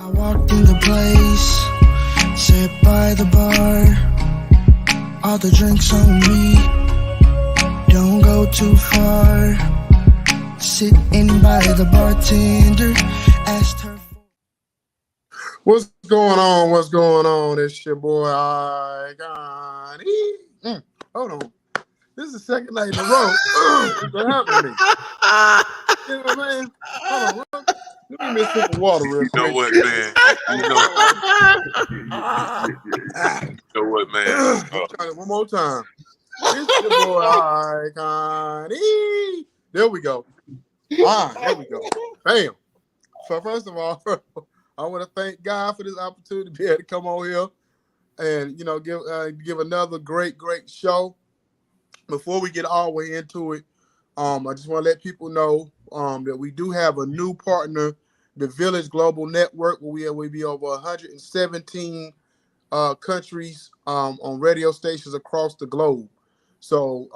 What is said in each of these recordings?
I walked in the place, sat by the bar, all the drinks on me, don't go too far, sitting by the bartender, asked her. What's going on? What's going on? It's your boy, Icon. Hold on. This is the second night in a row. What happened to me? You know what I mean? Hold on. Let me miss some water real quick. You know what, man? You know what, man? Try it one more time. It's your boy, Icon. There we go. All right, there we go. Bam. So first of all, I want to thank God for this opportunity to be able to come on here and, give another great show. Before we get all the way into it, I just want to let people know that we do have a new partner, the Village Global Network, where we'll be over 117 countries on radio stations across the globe. So,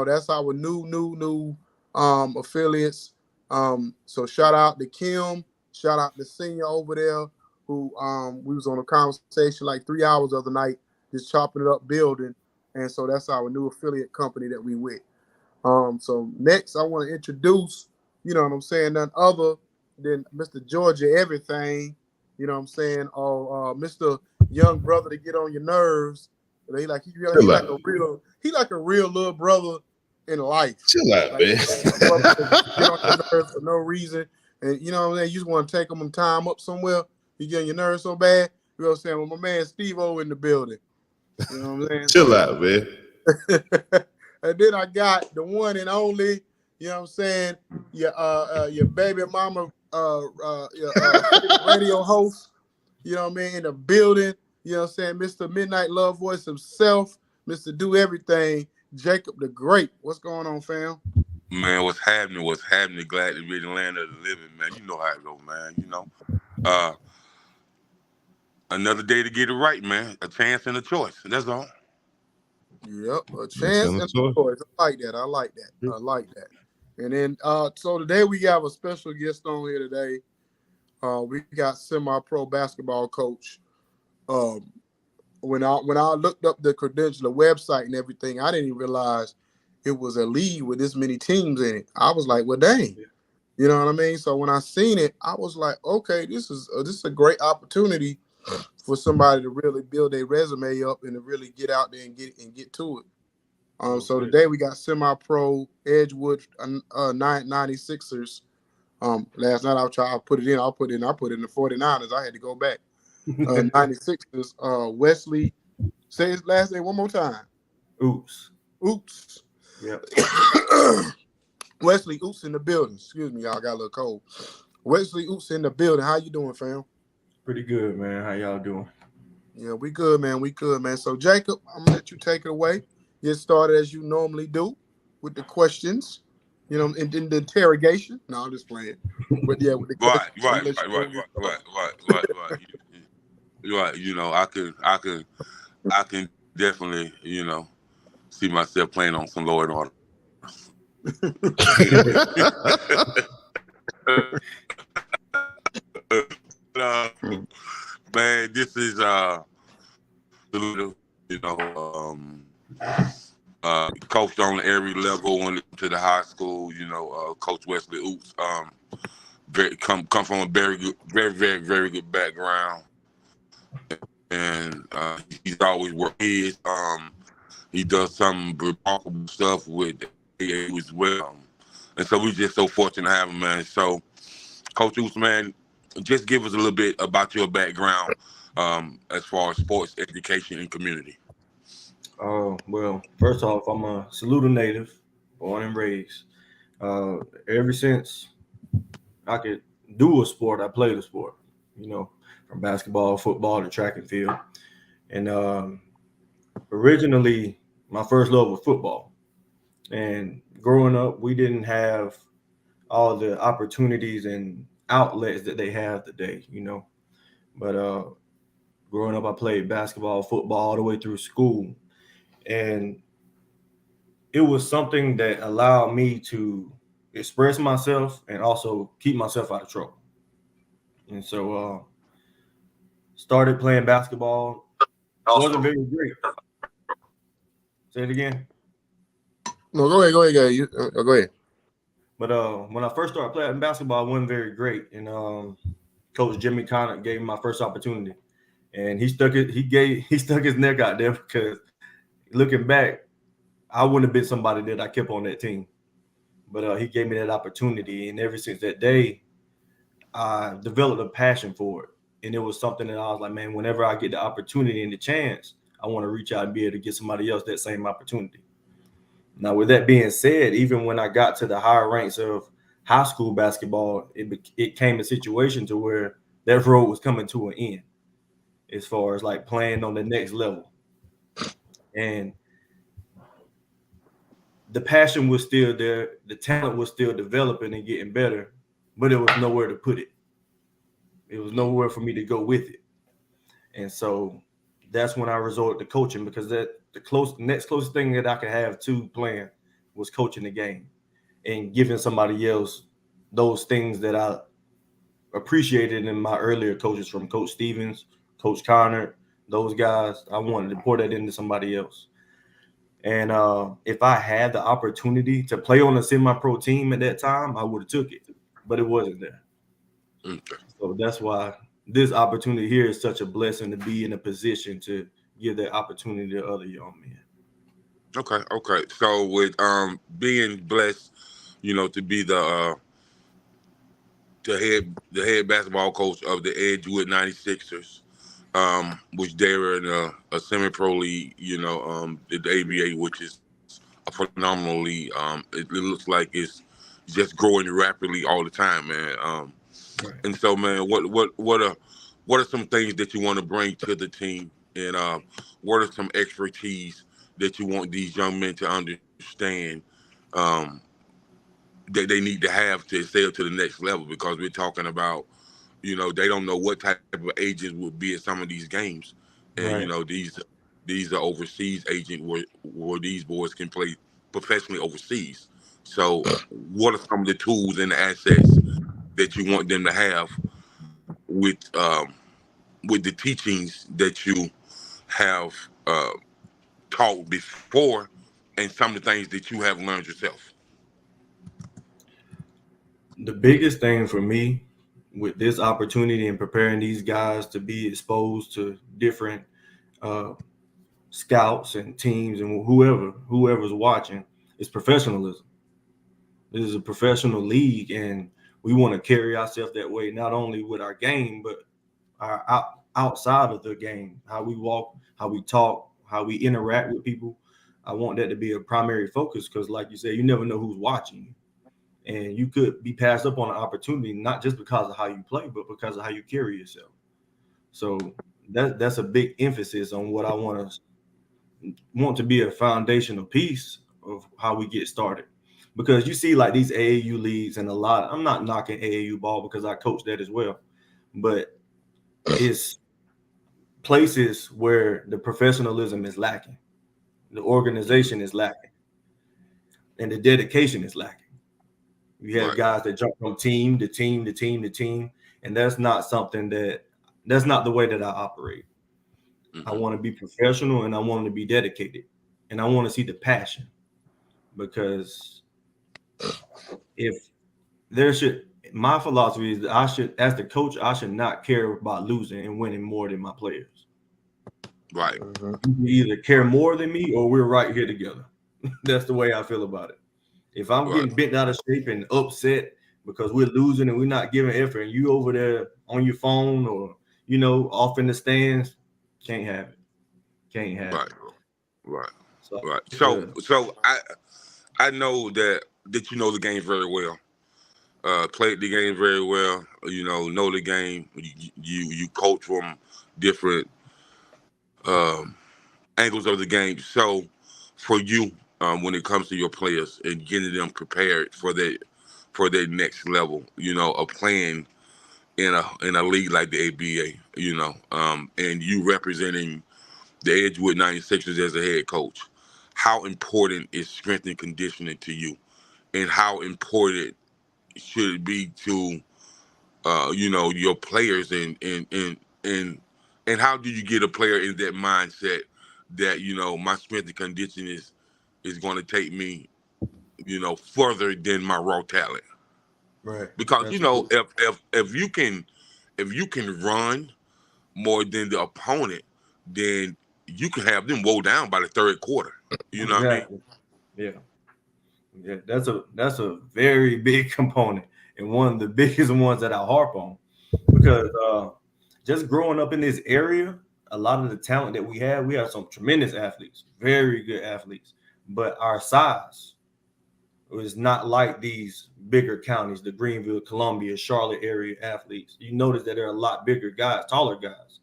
that's our new affiliates. So shout out to Kim. Shout out to Senior over there who we was on a conversation like 3 hours the other night, just chopping it up, building. And so that's our new affiliate company that we with. So next I want to introduce, none other than Mr. Georgia Everything, Mr. Young Brother to get on your nerves. He like a real little brother in life. Chill out, man. Get on your nerves for no reason. And you know what I'm saying? You just want to take them time up somewhere. You get on your nerves so bad. You know what I'm saying? Well, my man Steve-O in the building. You know what I'm saying? Chill out, man. And then I got the one and only, you know what I'm saying, your baby mama radio host, you know what I mean, in the building, you know what I'm saying, Mr. Midnight Love Voice himself, Mr. Do Everything, Jacob the Great. What's going on, fam? Man, what's happening? Glad to be in the land of the living, man. You know how it go, man, Another day to get it right, man. A chance and a choice. That's all. Yep, a chance and a choice. I like that. And then, so today we have a special guest on here today. We got semi-pro basketball coach. When I looked up the credential, the website and everything, I didn't even realize it was a league with this many teams in it. I was like, well, dang. You know what I mean? So when I seen it, I was like, okay, this is a great opportunity for somebody to really build their resume up and to really get out there and get to it. So today we got semi-pro Edgewood 96ers. Last night I put it in. I put it in the 49ers. I had to go back. 96ers. Wesley, say his last name one more time. Ouzts. Yep. Wesley Ouzts in the building. Excuse me, y'all got a little cold. Wesley Ouzts in the building. How you doing, fam? Pretty good, man. How y'all doing? Yeah, we good, man. So, Jacob, I'm going to let you take it away. Get started as you normally do with the questions, and then the interrogation. No, I'm just playing. But, yeah, with the questions. Right. I can definitely, see myself playing on some Law and Order. Man, this is coached on every level, went to the high school. Coach Wesley Ouzts, come from a very good, very good background, and he's always worked his. He does some remarkable stuff with AA as well, and so we're just so fortunate to have him, man. So, Coach Ouzts, man, just give us a little bit about your background as far as sports, education, and community. Well, first off, I'm a Saluda native, born and raised. Ever since I could do a sport, I played a sport, from basketball, football, to track and field. And originally, my first love was football. And growing up, we didn't have all the opportunities and outlets that they have today, But growing up, I played basketball, football all the way through school. And it was something that allowed me to express myself and also keep myself out of trouble. And so Started playing basketball. Wasn't very great. Say it again. No, go ahead. You, go ahead. But when I first started playing basketball, I wasn't very great. And Coach Jimmy Conner gave me my first opportunity. And he stuck his neck out there because looking back, I wouldn't have been somebody that I kept on that team. But he gave me that opportunity. And ever since that day, I developed a passion for it. And it was something that I was like, man, whenever I get the opportunity and the chance, I want to reach out and be able to get somebody else that same opportunity. Now, with that being said, even when I got to the higher ranks of high school basketball, it came a situation to where that road was coming to an end as far as like playing on the next level. And the passion was still there. The talent was still developing and getting better, but it was nowhere to put it. It was nowhere for me to go with it. And so that's when I resorted to coaching, because the next closest thing that I could have to playing was coaching the game and giving somebody else those things that I appreciated in my earlier coaches, from Coach Stevens, Coach Connor, those guys. I wanted to pour that into somebody else. And if I had the opportunity to play on a semi-pro team at that time, I would have took it, but it wasn't there. Okay. So that's why this opportunity here is such a blessing, to be in a position to give that opportunity to other young men. Okay. So with being blessed, to be the head basketball coach of the Edgewood 96ers, which they're in a semi-pro league, the ABA, which is a phenomenal league. It looks like it's just growing rapidly all the time, man. Right. And so, man, what are some things that you want to bring to the team, and what are some expertise that you want these young men to understand that they need to have to sail to the next level? Because we're talking about, they don't know what type of agents would be at some of these games, and Right. these are overseas agents where these boys can play professionally overseas. So, what are some of the tools and the assets that you want them to have with the teachings that you have taught before, and some of the things that you have learned yourself? The biggest thing for me with this opportunity and preparing these guys to be exposed to different uh, scouts and teams and whoever's watching is professionalism. This is a professional league, and we want to carry ourselves that way, not only with our game, but our outside of the game, how we walk, how we talk, how we interact with people. I want that to be a primary focus, because like you said, you never know who's watching you. And you could be passed up on an opportunity, not just because of how you play, but because of how you carry yourself. So that's a big emphasis on what I want to be a foundational piece of how we get started. Because you see like these AAU leagues, and I'm not knocking AAU ball because I coach that as well, but it's places where the professionalism is lacking, the organization is lacking, and the dedication is lacking. You have Right. guys that jump from team to team to team to team, and that's not the way that I operate. I Mm-hmm. want to be professional, and I want to be dedicated, and I want to see the passion. Because if my philosophy is that as the coach, I should not care about losing and winning more than my players. Right. You either care more than me, or we're right here together. That's the way I feel about it. If I'm Right. getting bent out of shape and upset because we're losing and we're not giving effort, and you over there on your phone or off in the stands, can't have it. Can't have Right. it. Right. So Right. So uh, so I know that you know the game very well. Played the game very well. Know the game. You coach from different um, angles of the game. So for you, when it comes to your players and getting them prepared for their next level, of playing in a league like the ABA, and you representing the Edgewood 96ers as a head coach, how important is strength and conditioning to you, and how important should it be to your players and And how do you get a player in that mindset that, you know, my strength and condition is going to take me, you know, further than my raw talent? Right. Because, you That's know, true. if you can run more than the opponent, then you can have them woe down by the third quarter. You know what I mean? Exactly. Yeah. Yeah. That's a very big component and one of the biggest ones that I harp on because just growing up in this area, a lot of the talent that we have some tremendous athletes, very good athletes, but our size was not like these bigger counties, the Greenville, Columbia, Charlotte area athletes. You notice that there are a lot bigger guys, taller guys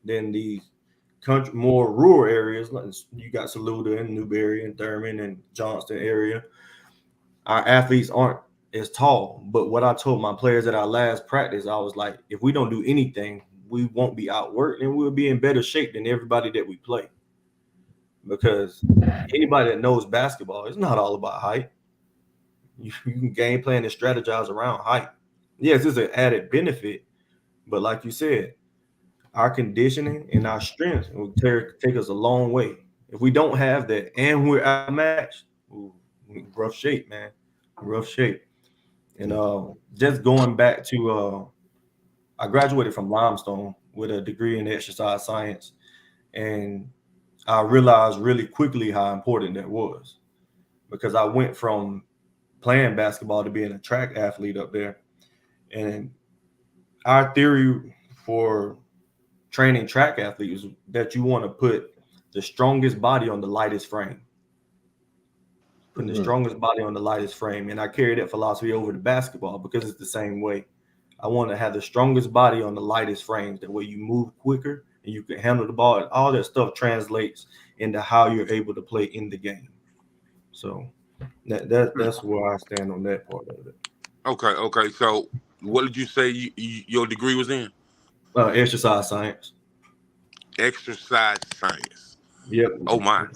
than these country, more rural areas. Like you got Saluda and Newberry and Thurman and Johnston area. Our athletes aren't as tall. But what I told my players at our last practice, I was like, if we don't do anything, we won't be outworked and we'll be in better shape than everybody that we play. Because anybody that knows basketball, it's not all about height. You can game plan and strategize around height. Yes, it's an added benefit, but like you said, our conditioning and our strength will take us a long way. If we don't have that and we're outmatched, ooh, we in rough shape, man. Rough shape. And just going back to I graduated from Limestone with a degree in exercise science, and I realized really quickly how important that was because I went from playing basketball to being a track athlete up there. And our theory for training track athletes is that you want to put the strongest body on the lightest frame. Putting the strongest body on the lightest frame. And I carry that philosophy over to basketball because it's the same way. I want to have the strongest body on the lightest frames. That way you move quicker and you can handle the ball. All that stuff translates into how you're able to play in the game. So that's where I stand on that part of it. Okay. So, what did you say your degree was in? Exercise science. Exercise science. Yep. Oh my!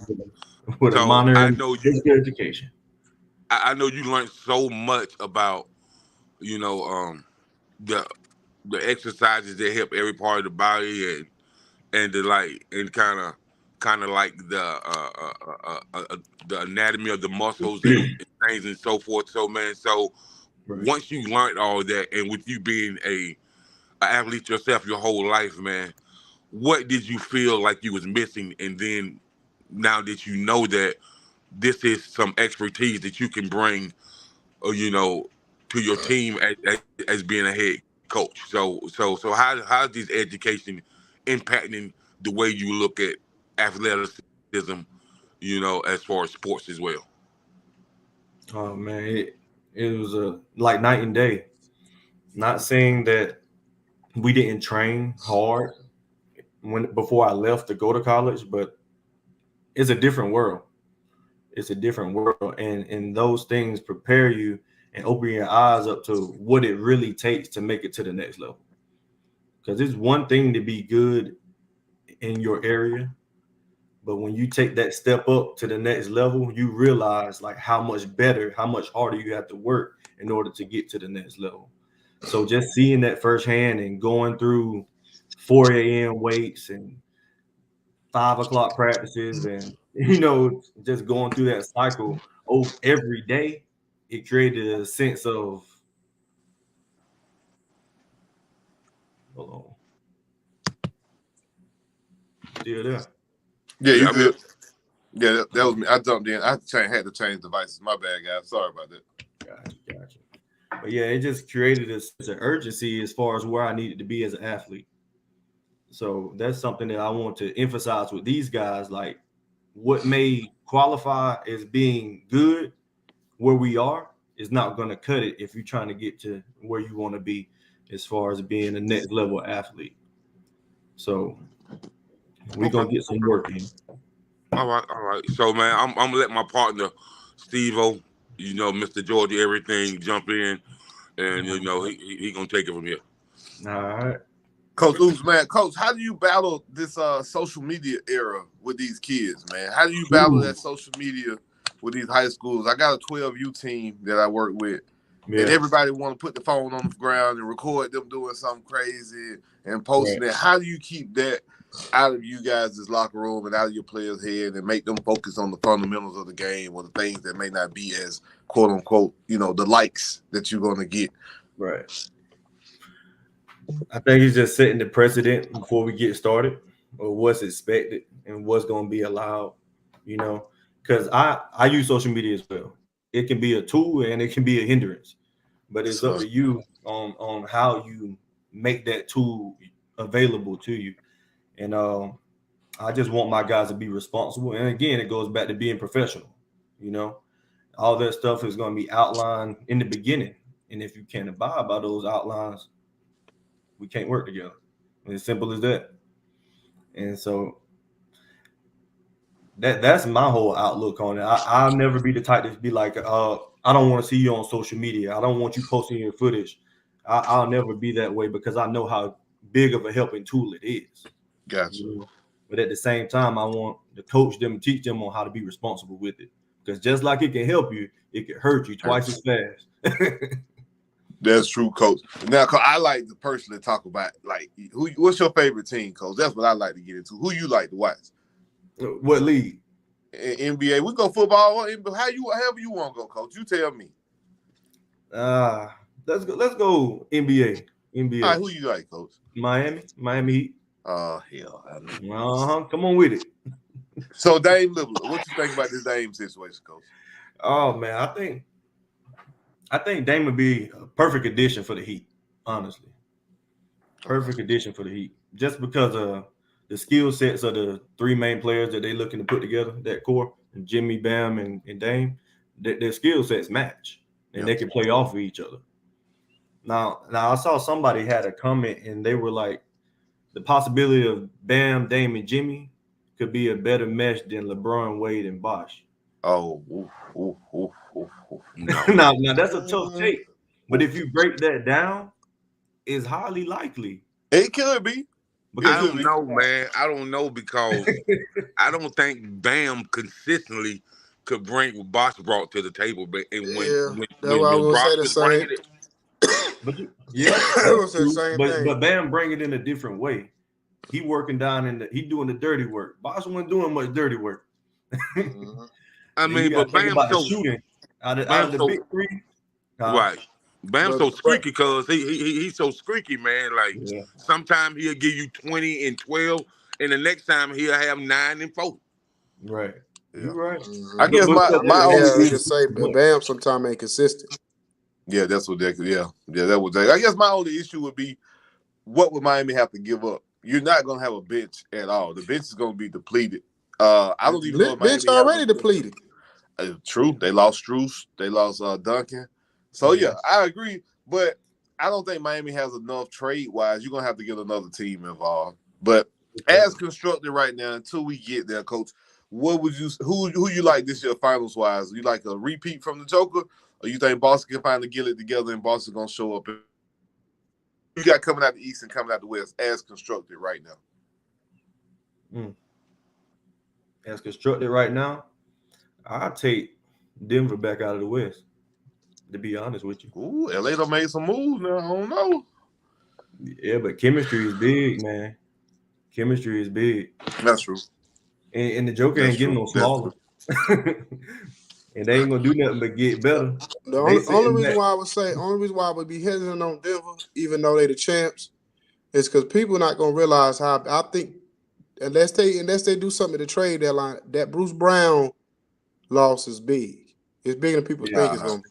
With a So minor I in know you. physical education. I know you learned so much about, you know, the the exercises that help every part of the body and the like and kind of like the anatomy of the muscles and things and so forth. So man, so Right. once you learned all that, and with you being a athlete yourself your whole life, man, what did you feel like you was missing? And then now that you know that this is some expertise that you can bring, you know, to your team as being a head coach. So how's this education impacting the way you look at athleticism, you know, as far as sports as well? Oh man, it was a like night and day. Not saying that we didn't train hard when before I left to go to college, but it's a different world. It's a different world, and those things prepare you and open your eyes up to what it really takes to make it to the next level. Because it's one thing to be good in your area, but when you take that step up to the next level, you realize like how much better, how much harder you have to work in order to get to the next level. So just seeing that firsthand and going through 4 a.m. weights and 5 o'clock practices and just going through that cycle every day, it created a sense of hold on, still there. Yeah, you Yeah, I'm here. good. Yeah, that was me. I jumped in. Had to change devices. My bad, guys. Sorry about that. Gotcha. But yeah, it just created a sense of urgency as far as where I needed to be as an athlete. So that's something that I want to emphasize with these guys. Like what may qualify as being good where we are is not going to cut it if you're trying to get to where you want to be as far as being a next level athlete. So we're Okay. going to get some work in. All right. So man, I'm gonna let my partner Steve O, you know, Mr. Georgia everything jump in and you know he gonna take it from here. All right. Coach Ouzts, man. Coach, how do you battle this social media era with these kids, man? How do you battle Ooh. that social media with these high schools? I got a 12U team that I work with, and everybody want to put the phone on the ground and record them doing something crazy and posting it. How do you keep that out of you guys' locker room and out of your players' head and make them focus on the fundamentals of the game or the things that may not be as quote unquote, the likes that you're going to get? Right. I think he's just setting the precedent before we get started, or what's expected and what's going to be allowed, because I use social media as well. It can be a tool and it can be a hindrance, but it's up to you on how you make that tool available to you. And I just want my guys to be responsible. And again, it goes back to being professional. All that stuff is going to be outlined in the beginning. And if you can't abide by those outlines, we can't work together. As simple as that. And so that's my whole outlook on it. I'll never be the type to be like, I don't want to see you on social media. I don't want you posting your footage. I'll never be that way because I know how big of a helping tool it is. Gotcha. But at the same time, I want to coach them and teach them on how to be responsible with it. Because just like it can help you, it can hurt you twice as fast. That's true, Coach. Now, I like to personally talk about, like, what's your favorite team, Coach? That's what I like to get into. Who you like to watch? What league? NBA. We go football. However you want to go, Coach. You tell me. Let's go NBA. NBA. All right, who you like, Coach? Miami Heat. Oh, hell. Come on with it. So, Dame Lillard, what you think about this Dame situation, Coach? Oh, man, I think Dame would be a perfect addition for the Heat, honestly. Perfect addition for the Heat. Just because of the skill sets of the three main players that they're looking to put together, that core, Jimmy, Bam, and Dame, their skill sets match, and they can play off of each other. Now I saw somebody had a comment, and they were like, the possibility of Bam, Dame, and Jimmy could be a better mesh than LeBron, Wade, and Bosh. Oh, now that's a tough take. But if you break that down, it's highly likely. It could be. I don't know, man. I don't know because I don't think Bam consistently could bring what Bosh brought to the table. But when Bosh was bringing it, but Bam bring it in a different way. He working down he doing the dirty work. Bosh wasn't doing much dirty work. I mean, but Bam's so shooting out of the big three, right? Bam's so squeaky because he's so squeaky, man. Like sometimes he'll give you 20 and 12, and the next time he'll have 9 and 4. Right, you're right. I guess my only to say, but Bam sometimes ain't consistent. Yeah, that's what that. Yeah, that was. I guess my only issue would be, what would Miami have to give up? You're not gonna have a bench at all. The bench is gonna be depleted. I don't even know if Miami bench already depleted. True, they lost Strus, they lost Duncan. So yeah, I agree, but I don't think Miami has enough trade wise. You're gonna have to get another team involved. But as constructed right now, until we get there, Coach, what would you who you like this year finals wise? You like a repeat from the Joker, or you think Boston can finally get it together and Boston gonna show up? You got coming out the East and coming out the West as constructed right now. As constructed right now, I'll take Denver back out of the West, to be honest with you. Ooh, LA done made some moves now. I don't know. Yeah, but chemistry is big, man. Chemistry is big. That's true. And the Joker ain't getting no smaller. And they ain't gonna do nothing but get better. The only reason why I would be hesitant on Denver, even though they the champs, is because people not gonna realize how I think unless they do something to the trade deadline, that Bruce Brown loss is big. It's bigger than people think it's gonna be.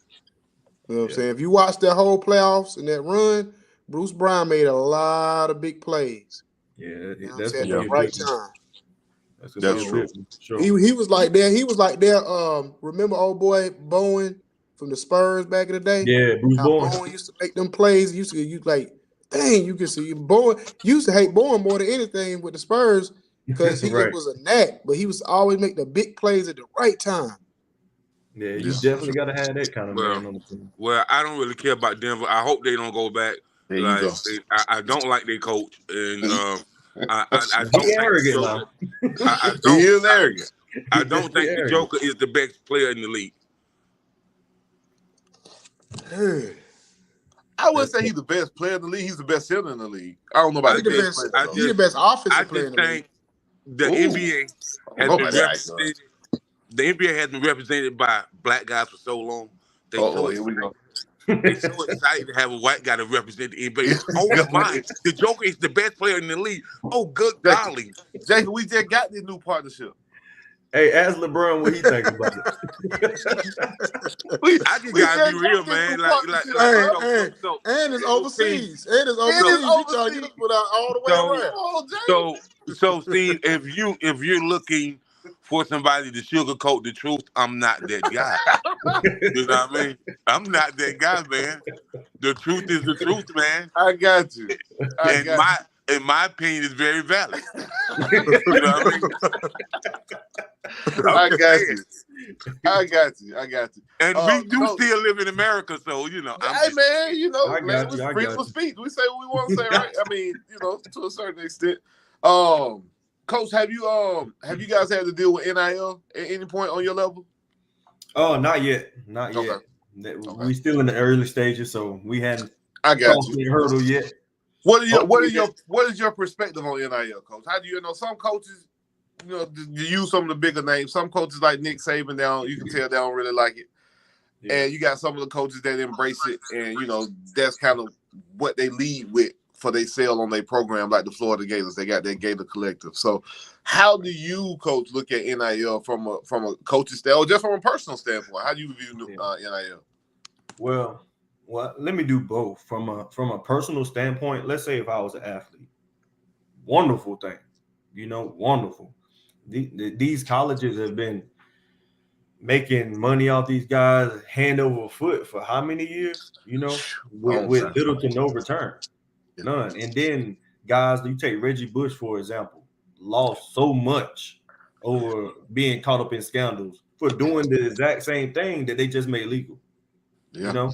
You know what I'm saying? If you watch that whole playoffs and that run, Bruce Brown made a lot of big plays. Yeah, that's at the right time. That's true. Sure. He was like there. He was like there. Remember old boy Bowen from the Spurs back in the day? Yeah, Bruce Bowen. Bowen used to make them plays. You like, dang, you can see Bowen. Used to hate Bowen more than anything with the Spurs because he was a knack, but he was always make the big plays at the right time. Yeah, you definitely got to have that kind of man on the team. Well, I don't really care about Denver. I hope they don't go back. There you go. I don't like their coach, and I don't think the Joker is the best player in the league. I wouldn't say he's the best player in the league. He's the best center in the league. I don't know about He the the best best. player. I Though. He the best offensive I player just in the league. think the Ooh. NBA I has don't know been about that. represented. The NBA has been represented by black guys for so long. They so Here we excited. go. They so excited to have a white guy to represent the NBA. Here we Oh go. my! The Joker is the best player in the league. Oh good Jacob. golly! Jacob, we just got this new partnership. Hey, ask LeBron what he think about it. I just gotta be real, man. So And it's overseas. And it's It overseas. is You trying to get us put out all the way So- around. Oh, Jacob. So Steve, if you're looking for somebody to sugarcoat the truth, I'm not that guy. You know what I mean? I'm not that guy, man. The truth is the truth, man. I got you. In my opinion, is very valid. You know what I mean? I got you. I got you. I got you. And we do Coach, still live in America, so you know. hey man, you know, I got language, you, I freedom got of you. speech. We say what we want to say, right? I mean, you know, to a certain extent. Coach, have you guys had to deal with NIL at any point on your level? Oh, not yet. Not Okay. yet. Okay. We still in the early stages, so we hadn't I got crossed you. the hurdle yet. What is your perspective on NIL, Coach? How do you know some coaches, you know, you use some of the bigger names. Some coaches like Nick Saban, you can tell they don't really like it. Yeah. And you got some of the coaches that embrace it, and you know that's kind of what they lead with for they sell on their program, like the Florida Gators. They got their Gator Collective. So, how do you, Coach, look at NIL from a coach's standpoint, or just from a personal standpoint? How do you view NIL? Well, let me do both. From a personal standpoint, let's say if I was an athlete, wonderful thing, wonderful. These colleges have been making money off these guys hand over foot for how many years? With little to no return, none. And then guys, you take Reggie Bush for example, lost so much over being caught up in scandals for doing the exact same thing that they just made legal. Yeah.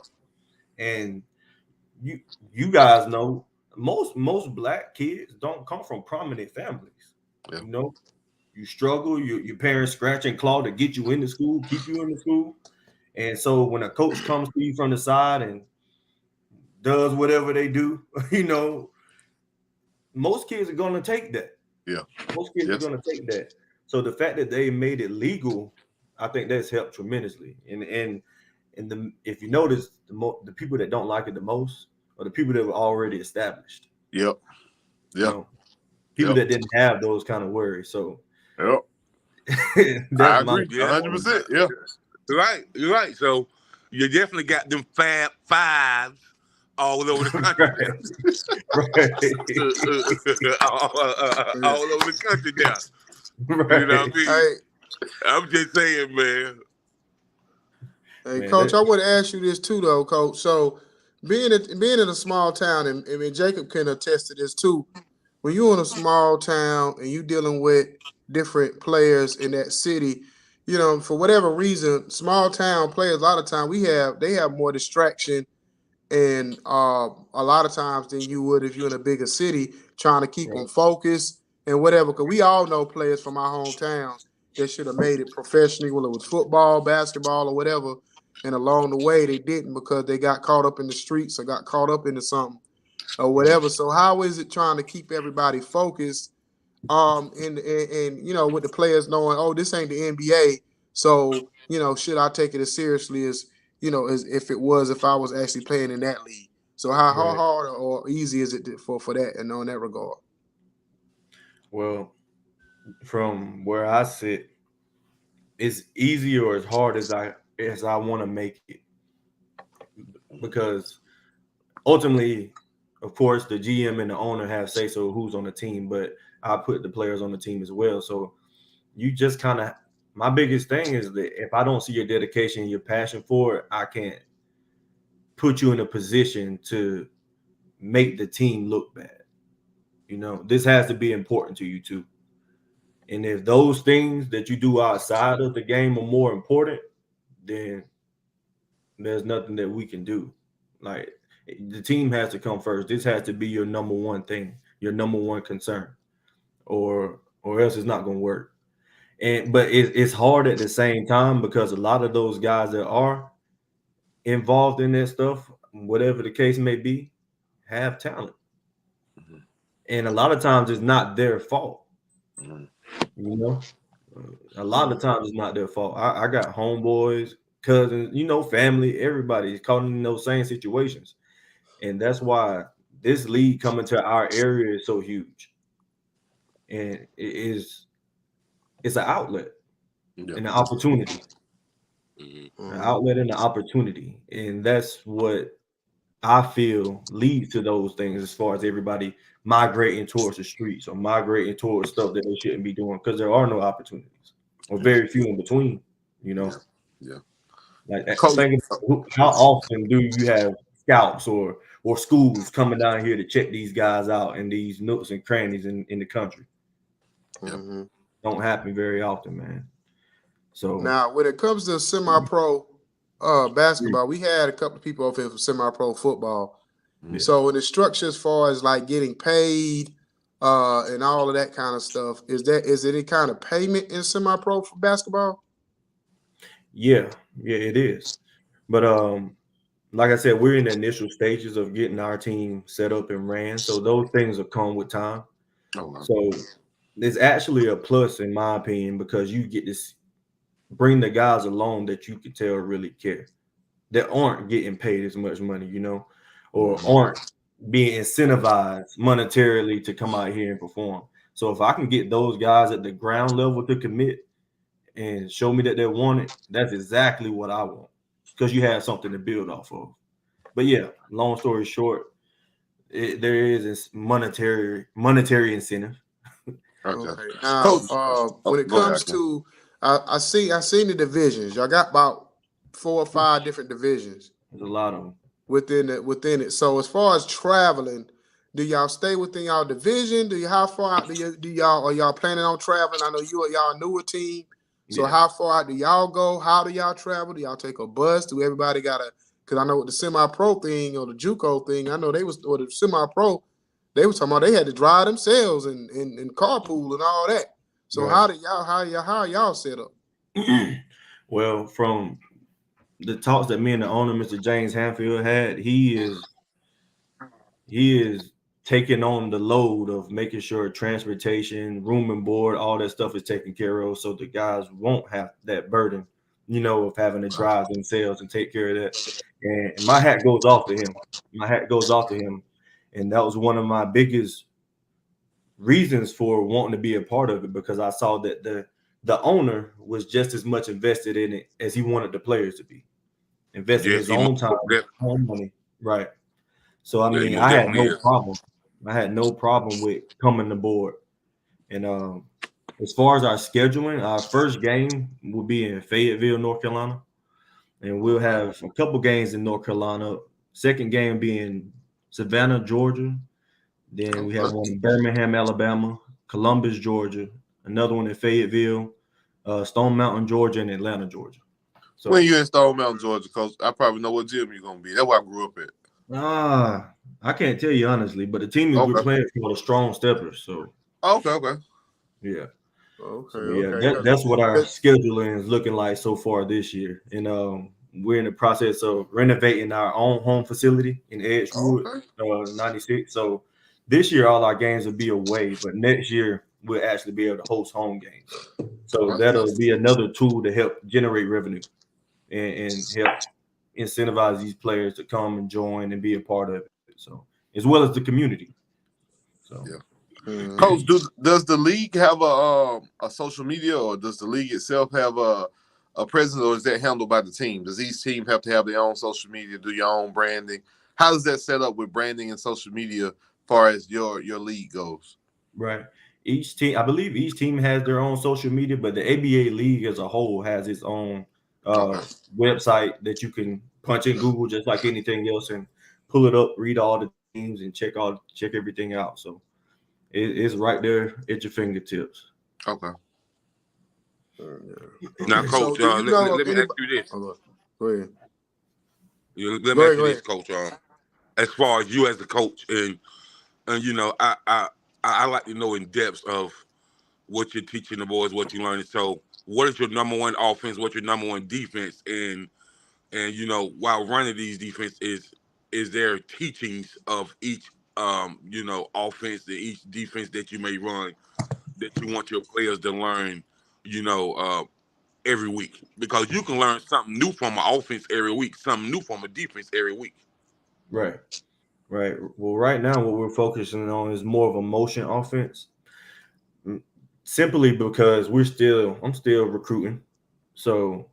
And you guys know most black kids don't come from prominent families. Yeah. You struggle, your parents scratch and claw to get you into school, keep you in the school. And so when a coach comes to you from the side and does whatever they do, most kids are going to take that. Yeah. Most kids are going to take that. So the fact that they made it legal, I think that's helped tremendously. And if you notice, the people that don't like it the most are the people that were already established. Yep. Yeah. People that didn't have those kind of worries. So yep. I agree. 100%. Yeah. You're right. So you definitely got them Fab Fives all over the country. All over the country now. Right. You know what I mean? Hey, I'm just saying, man. Hey, Coach, I want to ask you this too, though, Coach. So, being in a small town, and I mean, Jacob can attest to this too. When you're in a small town and you're dealing with different players in that city, for whatever reason, small town players, a lot of time they have more distraction and a lot of times than you would if you're in a bigger city trying to keep them focused and whatever. Because we all know players from our hometown that should have made it professionally, whether it was football, basketball, or whatever. And along the way, they didn't because they got caught up in the streets or got caught up into something or whatever. So how is it trying to keep everybody focused? And with the players knowing, oh, this ain't the NBA. So, should I take it as seriously as if I was actually playing in that league? So how hard or easy is it for that and in that regard? Well, from where I sit, it's easy or as hard as I want to make it, because ultimately, of course, the GM and the owner have say so who's on the team, but I put the players on the team as well. So you just kind of, my biggest thing is that if I don't see your dedication, your passion for it, I can't put you in a position to make the team look bad. This has to be important to you too. And if those things that you do outside of the game are more important, then there's nothing that we can do. Like, the team has to come first. This has to be your number one thing, your number one concern, or else it's not going to work. But it's hard at the same time because a lot of those guys that are involved in that stuff, whatever the case may be, have talent. And a lot of times it's not their fault. You know, a lot of times it's not their fault. I got homeboys, cousins, family, everybody is caught in those same situations. And that's why this league coming to our area is so huge. And it's an outlet and an opportunity. An outlet and an opportunity. And that's what I feel leads to those things as far as everybody migrating towards the streets or migrating towards stuff that they shouldn't be doing because there are no opportunities or very few in between, Yeah. Like think about how often do you have scouts or schools coming down here to check these guys out in these nooks and crannies in the country? Don't happen very often, man. So now when it comes to semi-pro basketball, we had a couple of people over here for semi-pro football. So in the structure as far as like getting paid and all of that kind of stuff, is there any kind of payment in semi-pro for basketball? Yeah, it is. But like I said, we're in the initial stages of getting our team set up and ran. So those things will come with time. So it's actually a plus in my opinion because you get to bring the guys along that you can tell really care, that aren't getting paid as much money, or aren't being incentivized monetarily to come out here and perform. So if I can get those guys at the ground level to commit and show me that they want it, that's exactly what I want because you have something to build off of. But yeah, long story short, there is this monetary incentive. Okay. Now, when it comes to, I seen the divisions. Y'all got about 4 or 5 different divisions. There's a lot of them within it. So as far as traveling, do y'all stay within y'all division? How far out are y'all planning on traveling? I know y'all newer team. So how far out do y'all go? How do y'all travel? Do y'all take a bus? Do everybody because I know with the semi-pro thing or the JUCO thing, I know or the semi-pro, they were talking about they had to drive themselves and carpool and all that. So how are y'all set up? Well, from the talks that me and the owner, Mr. James Hanfield, had, he is taking on the load of making sure transportation, room and board, all that stuff is taken care of, so the guys won't have that burden, of having to drive themselves and take care of that. And my hat goes off to him. And that was one of my biggest reasons for wanting to be a part of it, because I saw that the owner was just as much invested in it as he wanted the players to be. Investing his own time, own money. Right. So I mean, I had no problem. I had no problem with coming aboard. And as far as our scheduling, our first game will be in Fayetteville, North Carolina. And we'll have a couple games in North Carolina. Second game being Savannah, Georgia. Then we have one in Birmingham, Alabama, Columbus, Georgia, another one in Fayetteville, Stone Mountain, Georgia, and Atlanta, Georgia. So when you in Stone Mountain, Georgia, because I probably know what gym you're gonna be. That's where I grew up at. I can't tell you honestly, but the team that we're playing for the Strong Steppers. So okay. Yeah. Okay. That's what our scheduling is looking like so far this year. And we're in the process of renovating our own home facility in Edgewood, 96. So this year all our games will be away, but next year we'll actually be able to host home games. So that'll be another tool to help generate revenue and help incentivize these players to come and join and be a part of it. So as well as the community. So Coach, does the league have a social media, or does the league itself have a presence, or is that handled by the team? Does each team have to have their own social media, do your own branding? How does that set up with branding and social media as far as your league goes? Right. I believe each team has their own social media, but the ABA league as a whole has its own website that you can punch in Google just like anything else and pull it up, read all the teams, and check everything out. So it's right there at your fingertips. Okay. Now, Coach, let me ask you this. Go ahead. Let me ask you this, Coach. As far as you as a coach, and I like to know in depth of what you're teaching the boys, what you're learning. So, what is your number one offense? What's your number one defense? And And while running these defense is there teachings of each offense and each defense that you may run that you want your players to learn, you know, uh, every week, because you can learn something new from an offense every week, something new from a defense every week. Right. Right. Well, right now, what we're focusing on is more of a motion offense, simply because I'm still recruiting. So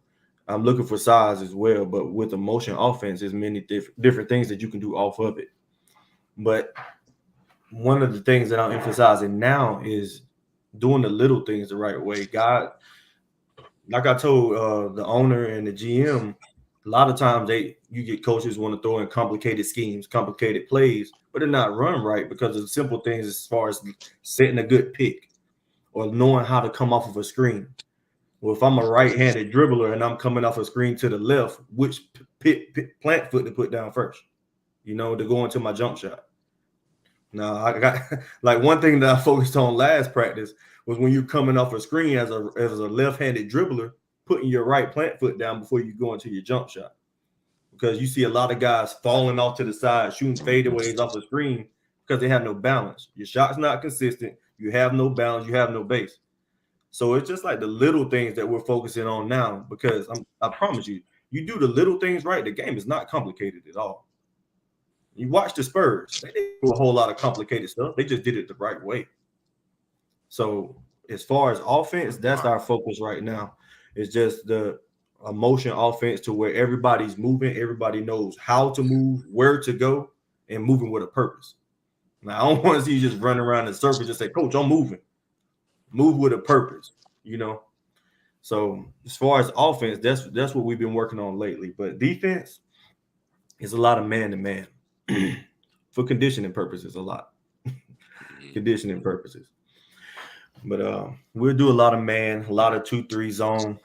I'm looking for size as well. But with a motion offense, there's many different things that you can do off of it. But one of the things that I'm emphasizing now is doing the little things the right way. God, like I told the owner and the GM, a lot of times you get coaches want to throw in complicated schemes, complicated plays, but they're not run right because of simple things as far as setting a good pick or knowing how to come off of a screen. Well, if I'm a right-handed dribbler and I'm coming off a screen to the left, which plant foot to put down first, to go into my jump shot. Now, I got like one thing that I focused on last practice was when you're coming off a screen as a left-handed dribbler, putting your right plant foot down before you go into your jump shot. Because you see a lot of guys falling off to the side, shooting fadeaways off the screen because they have no balance. Your shot's not consistent. You have no balance. You have no base. So it's just like the little things that we're focusing on now, because I promise you, you do the little things right, the game is not complicated at all. You watch the Spurs, they didn't do a whole lot of complicated stuff. They just did it the right way. So as far as offense, that's our focus right now. It's just the motion offense to where everybody's moving, everybody knows how to move, where to go, and moving with a purpose. Now, I don't want to see you just run around in circles and just say, Coach, I'm moving. Move with a purpose, So as far as offense, that's what we've been working on lately. But defense is a lot of man-to-man. For conditioning purposes, a lot. Conditioning purposes. But we'll do a lot of man, a lot of 2-3 zone,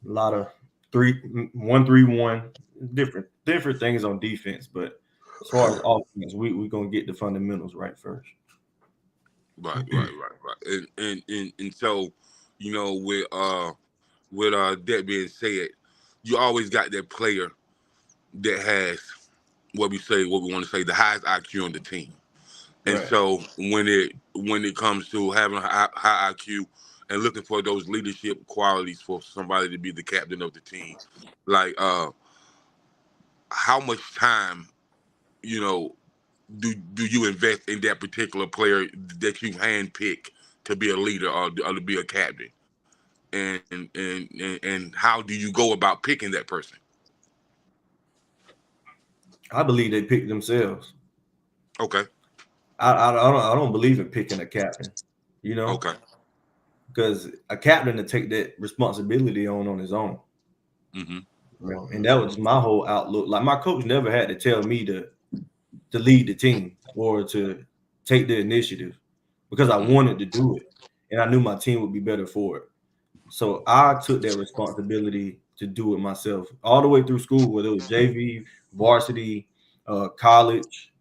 a lot of 1-3-1, different things on defense. But as far as offense, we're gonna get the fundamentals right first. Right. And so, with that being said, you always got that player that has what we want to say, the highest IQ on the team. And Right. so when it comes to having a high IQ and looking for those leadership qualities for somebody to be the captain of the team, like how much time, do you invest in that particular player that you handpick to be a leader or to be a captain, and how do you go about picking that person? I believe they pick themselves. Okay. I don't believe in picking a captain, Okay. because a captain to take that responsibility on his own. Mm-hmm. And that was my whole outlook. Like, my coach never had to tell me to lead the team or to take the initiative, because I wanted to do it and I knew my team would be better for it. So I took that responsibility to do it myself all the way through school, whether it was JV, varsity, college.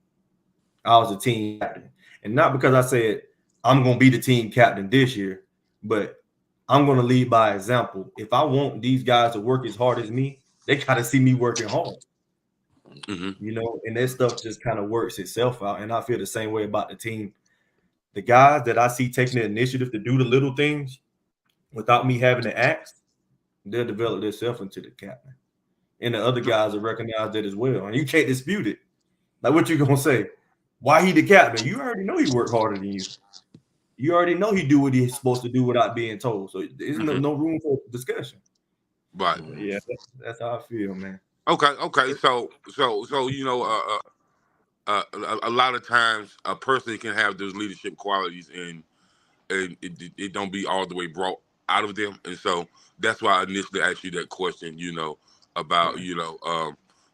I was a team captain. And not because I said I'm going to be the team captain this year, but I'm going to lead by example. If I want these guys to work as hard as me, they got to see me working hard. And that stuff just kind of works itself out. And I feel the same way about the team. The guys that I see taking the initiative to do the little things without me having to ask, they'll develop themselves into the captain. And the other guys will recognize that as well. And you can't dispute it. Like, what you going to say? Why he the captain? You already know he worked harder than you. You already know he do what he's supposed to do without being told. So there's no room for discussion. Right. Yeah, that's how I feel, man. Okay. So a lot of times a person can have those leadership qualities and it don't be all the way brought out of them. And so that's why I initially asked you that question, about,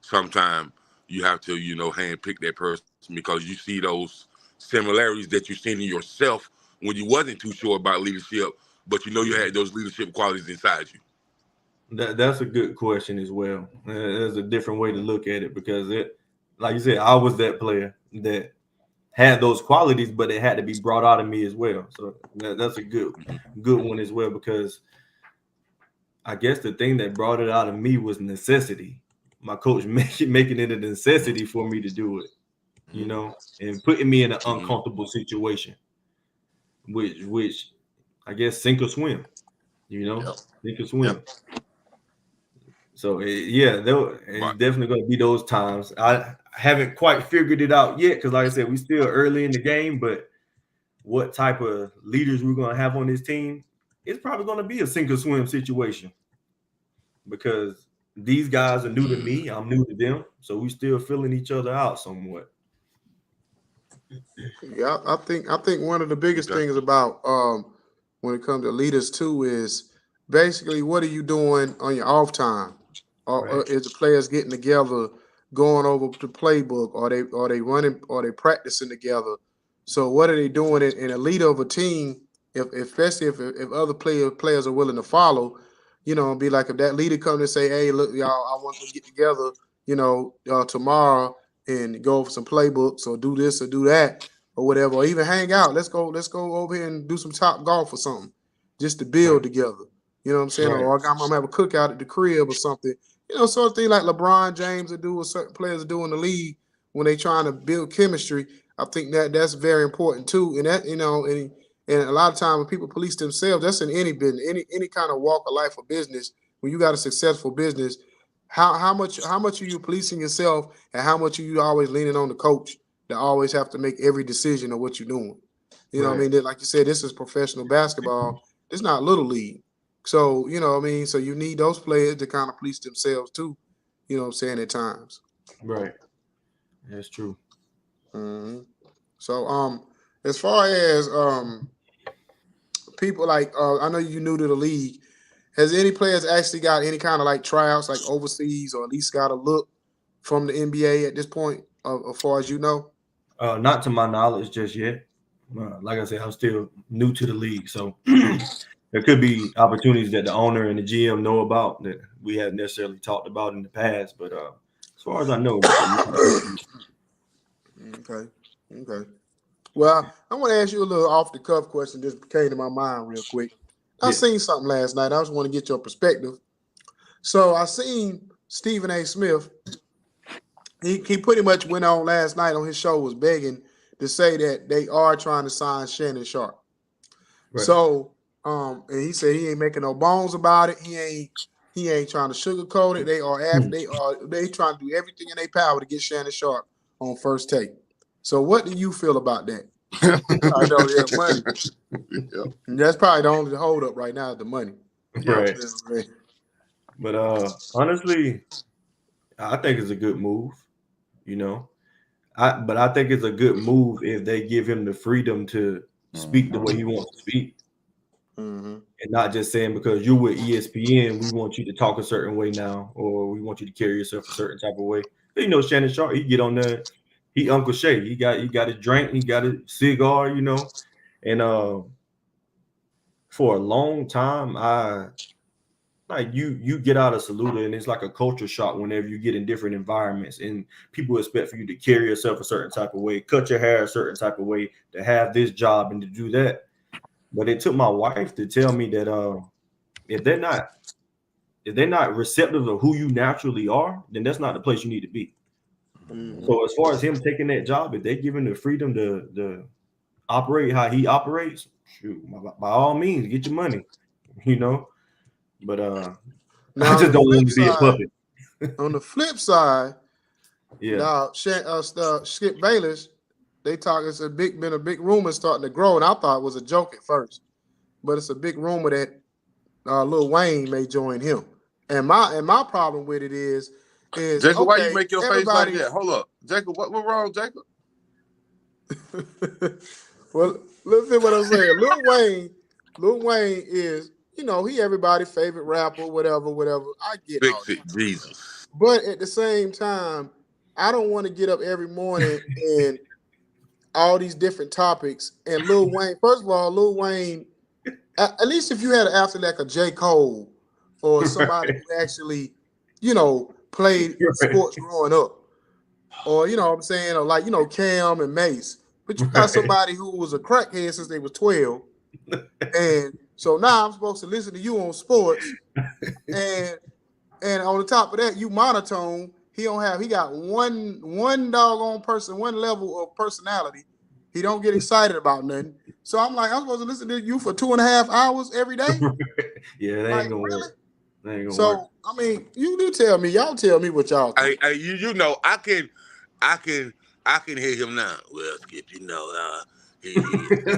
sometimes you have to, hand pick that person because you see those similarities that you've seen in yourself when you wasn't too sure about leadership, but you had those leadership qualities inside you. That's a good question as well. There's a different way to look at it, because like you said, I was that player that had those qualities, but it had to be brought out of me as well. So that's a good one as well, because I guess the thing that brought it out of me was necessity. my coach making it a necessity for me to do it, you know, and putting me in an uncomfortable situation, which I guess sink or swim, you know, sink or swim. Yep. So it's definitely going to be those times. I haven't quite figured it out yet because, like I said, we still early in the game. But what type of leaders we're going to have on this team, it's probably going to be a sink or swim situation because these guys are new to me. I'm new to them, so we still filling each other out somewhat. Yeah, I think one of the biggest things about when it comes to leaders too is basically what are you doing on your off time? Or is the players getting together, going over the playbook, or they running, or they practicing together? So what are they doing in a leader of a team? Especially if other players are willing to follow, you know, be like if that leader comes and say, "Hey, look, y'all, I want to get together, you know, tomorrow and go over some playbooks or do this or do that or whatever, or even hang out. Let's go over here and do some top golf or something, just to build together." You know what I'm saying? Right. Or I'm gonna have a cookout at the crib or something. You know, sort of thing like LeBron James would do, or certain players do in the league when they trying to build chemistry. I think that's very important too. And that, you know, and a lot of times when people police themselves, that's in any business, any kind of walk of life or business. When you got a successful business, how much are you policing yourself, and how much are you always leaning on the coach to always have to make every decision of what you're doing? You know what I mean? Like you said, this is professional basketball. It's not little league. So, you know what I mean? So you need those players to kind of police themselves too, you know what I'm saying, at times. Right. That's true. Mm-hmm. So as far as people like I know you new to the league, has any players actually got any kind of like tryouts like overseas, or at least got a look from the NBA at this point, as far as you know? Not to my knowledge just yet. Like I said, I'm still new to the league, so there could be opportunities that the owner and the GM know about that we haven't necessarily talked about in the past. But as far as I know, Okay. Well, I want to ask you a little off the cuff question. Just came to my mind real quick. I seen something last night. I just want to get your perspective. So I seen Stephen A. Smith. He pretty much went on last night on his show, was begging to say that they are trying to sign Shannon Sharp. Right. So and he said he ain't making no bones about it. He ain't trying to sugarcoat it. They trying to do everything in their power to get Shannon Sharp on First Take. So what do you feel about that? I know they have money. Yep. And that's probably the only hold up right now, the money. Right. But honestly, I think it's a good move. You know, I think it's a good move if they give him the freedom to speak the way he wants to speak, and not just saying because you're with ESPN, we want you to talk a certain way now, or we want you to carry yourself a certain type of way. But, you know, Shannon Sharp, he get on there, he Uncle Shay, he got a drink, he got a cigar, you know, and for a long time, like you get out of Saluda and it's like a culture shock whenever you get in different environments and people expect for you to carry yourself a certain type of way, cut your hair a certain type of way, to have this job and to do that. But it took my wife to tell me that if they're not receptive of who you naturally are, then that's not the place you need to be. So as far as him taking that job, if they give him the freedom to operate how he operates, shoot, by all means, get your money, you know. But now, I just don't want to be a puppet. On the flip side, yeah. now Skip Bayless, they talk. It's been a big rumor starting to grow, and I thought it was a joke at first, but it's a big rumor that Lil Wayne may join him. And my problem with it is Jacob, okay, why you make your face like everybody. that? Hold up, Jacob. What wrong, Jacob? Well, listen what I'm saying. Lil Wayne is, you know, he everybody's favorite rapper, whatever. I get all that. Jesus. But at the same time, I don't want to get up every morning and all these different topics. And Lil Wayne, first of all, Lil Wayne, at least if you had an athlete like a J. Cole or somebody who actually, you know, played sports growing up, or, you know what I'm saying, or like, you know, Cam and Mace. But you got somebody who was a crackhead since they was 12. And so now I'm supposed to listen to you on sports. And And on the top of that, you monotone. He got one doggone person, one level of personality. He don't get excited about nothing. So I'm like, I'm supposed to listen to you for 2.5 hours every day? Yeah, that Like, ain't gonna really? work. That ain't gonna work. So I mean, you do tell me. Y'all tell me what y'all think. You know, I can hear him now. Well, Skip, you know,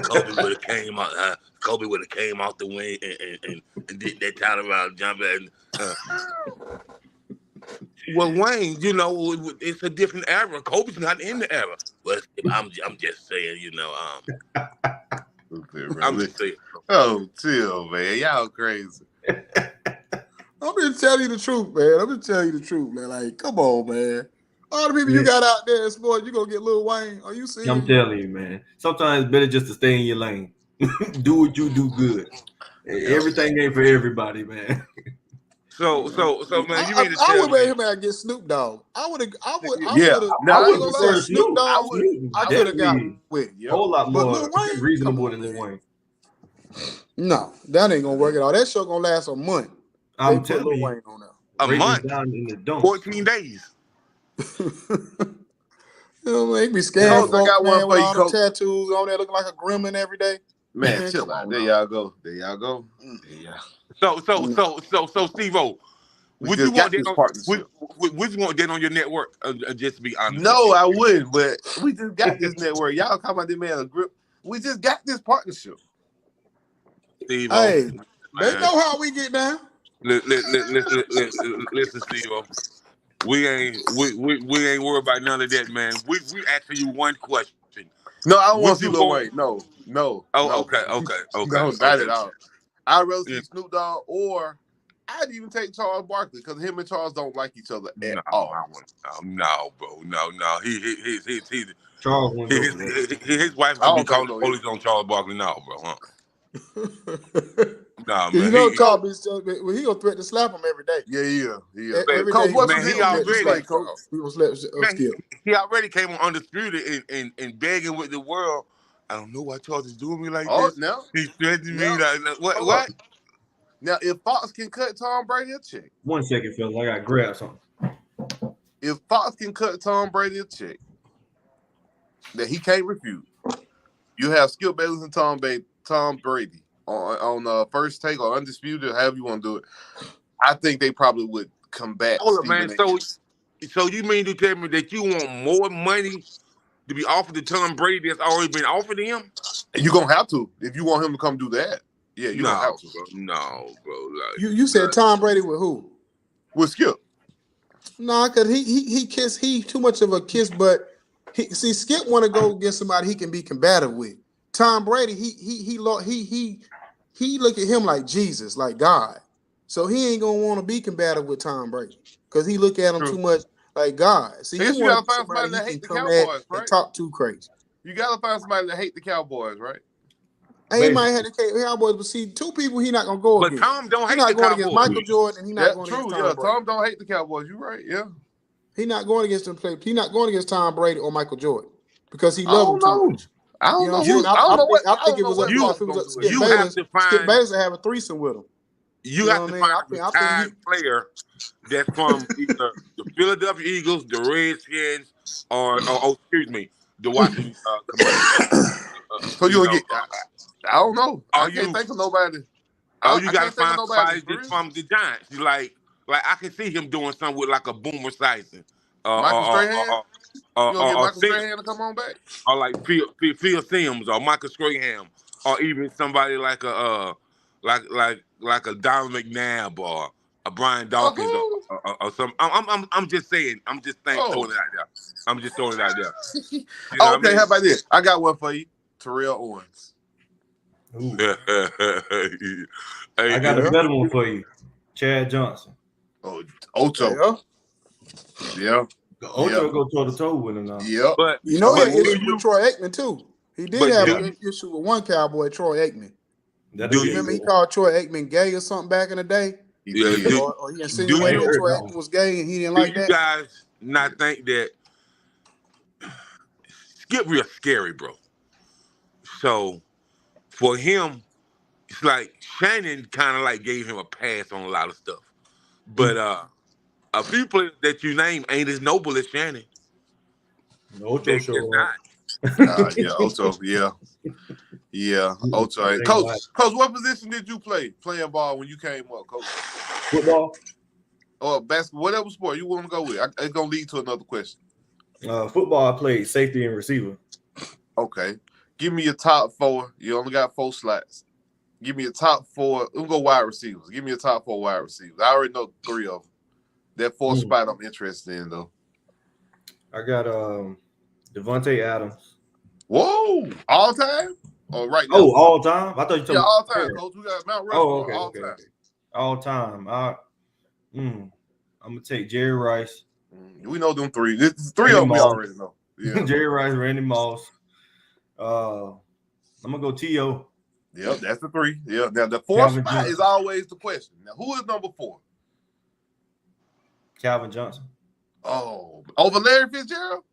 Kobe would have came out. Kobe would have came off the wing and did that time around jump and. Well, Wayne, you know, it's a different era. Kobe's not in the era. Well, I'm just saying, you know, I'm just saying. Oh, chill, man. Y'all crazy. I'm just telling you the truth, man. I'm just telling you the truth, man. Like, come on, man. All the people you got out there in sports, you gonna get Lil Wayne. Are you serious? I'm telling you, man. Sometimes it's better just to stay in your lane. Do what you do good. Everything ain't for everybody, man. So, man, you mean to I tell would make me? him out get Snoop Dogg. I would. Yeah. Now, I I ain't gonna lie. would Snoop Dogg. I could have got Definitely with. Yep. a whole lot But more Lil Wayne, reasonable come on, than Lil man. Wayne. No, that ain't gonna work at all. That show gonna last a month. I'm They put telling Lil you, Wayne on there. A ratings month, down in the dumps. 14 days. You know, man, he be Coach, scaring I folks, got one man, for with you, all the Coach. tattoos on there, looking like a gremlin every day. Man, chill come out. on There now. y'all go. There y'all go. Yeah. So, Steve-O, We would you just got want that this on? partnership. Would you want that on your network? Just to be honest. No, I wouldn't, but we just got this network. Y'all come about this man a grip. We just got this partnership. Steve-O, Hey, they man. know how we get down. Listen, Steve-O. We ain't worried about none of that, man. We asking you one question. No, I don't want Would to see you Lil want? Wayne. No. Oh, okay. No, not at all. I'd rather see Snoop Dogg, or I'd even take Charles Barkley, because him and Charles don't like each other at all. No, bro, no. Charles wouldn't go for that. His wife I gonna be don't think calling so the police on Charles Barkley now, bro. Huh? Nah, You man. know, Charles, he gonna threaten to slap him every day. Yeah. Every Coach, day what's man, his he name on already, display, Coach? He gonna slap man, Skip. he already came on Undisputed and begging with the world. I don't know why Charles is doing me like Oh, this. no. He's threatening me. No. Like, what? Hold What? up. Now, if Fox can cut Tom Brady a check, 1 second, fellas. I gotta grab something. if Fox can cut Tom Brady a check that he can't refuse, you have Skip Bayless and Tom Brady on First Take or Undisputed, however you want to do it. I think they probably would combat Hold up, Stephen man. A. So you mean to tell me that you want more money to be offered to Tom Brady that's already been offered to him? You're going to have to if you want him to come do that. Yeah, you're going to have to. Bro. Like, You said Tom Brady with who? With Skip. Nah, cause he too much of a kiss, but Skip want to go get somebody he can be combative with. Tom Brady, he look at him like Jesus, like God. So he ain't gonna want to be combative with Tom Brady because he look at him too much like God. See, I he guess you want got to to be find somebody somebody he that can hate the come at Cowboys, and right? talk too crazy. You got to find somebody that hate the Cowboys, right? And he might have the Cowboys, but see, two people he not gonna go but against. Tom don't He hate the not going against Cowboys. Michael Jordan, and he not That's going true. against Yeah, Tom Brady. Tom don't hate the Cowboys. You're right. Yeah. He not going against them play. He not going against Tom Brady or Michael Jordan because he I love don't them too know. much. I don't You know know. what I'm saying? I think it was up. You If it was up to Skip you have Bayless, to Skip find Bayless would have a threesome with him. you You have know to what I mean? find a I think retired player that's from either the Philadelphia Eagles, the Redskins, or excuse me, the Washington Commanders. So you'll get. I don't know. I Are can't you? think of nobody. Oh, you I got to can't think of find nobody somebody for that's real. from the Giants. You like I can see him doing something with like a Boomer Sison, Michael Strahan. You gonna get Michael Sims, Strahan to come on back? or like Phil Sims, or Michael Strahan, or even somebody like like a Don McNabb or a Brian Dawkins or some. I'm just saying. I'm just throwing it out there. I'm just throwing it out there. You know what I Okay. mean? How about this? I got one for you. Terrell Owens. I got a better one for you. Chad Johnson. Oh, Ocho. Yeah. Ocho go toe to toe with him now. Yep. But you know he had issue with Troy Aikman too. He did have an issue with one Cowboy, Troy Aikman. Do you remember he called Troy Aikman gay or something back in the day? Or he insinuated that Troy Aikman was gay and he didn't like that? Do you guys not think that Skip real scary, bro? So for him, it's like Shannon kind of like gave him a pass on a lot of stuff. But A few players that you name ain't as noble as Shannon. Ocho show not. Yeah, Ocho. Yeah, Ocho. Coach, what position did you play playing ball when you came up, Coach? Football or basketball, whatever sport you want to go with. It's gonna lead to another question. Football, I played safety and receiver. Okay, give me your top four. You only got 4 slots. Give me your top 4. We'll go wide receivers. Give me your top 4 wide receivers. I already know 3 of them. That 4th spot I'm interested in though. I got Devontae Adams. Whoa, all time? Oh, right now. Oh, all time? I thought you told me. all time, Coach. We got Mount Rushmore. Oh, okay, all time. I'm gonna take Jerry Rice. We know them 3. It's 3 of them we already know. Yeah. Jerry Rice, Randy Moss. I'm gonna go T.O. Yep, that's the 3. Yeah. Now the 4th spot is always the question. Now, who is number 4? Calvin Johnson. Oh, over Larry Fitzgerald?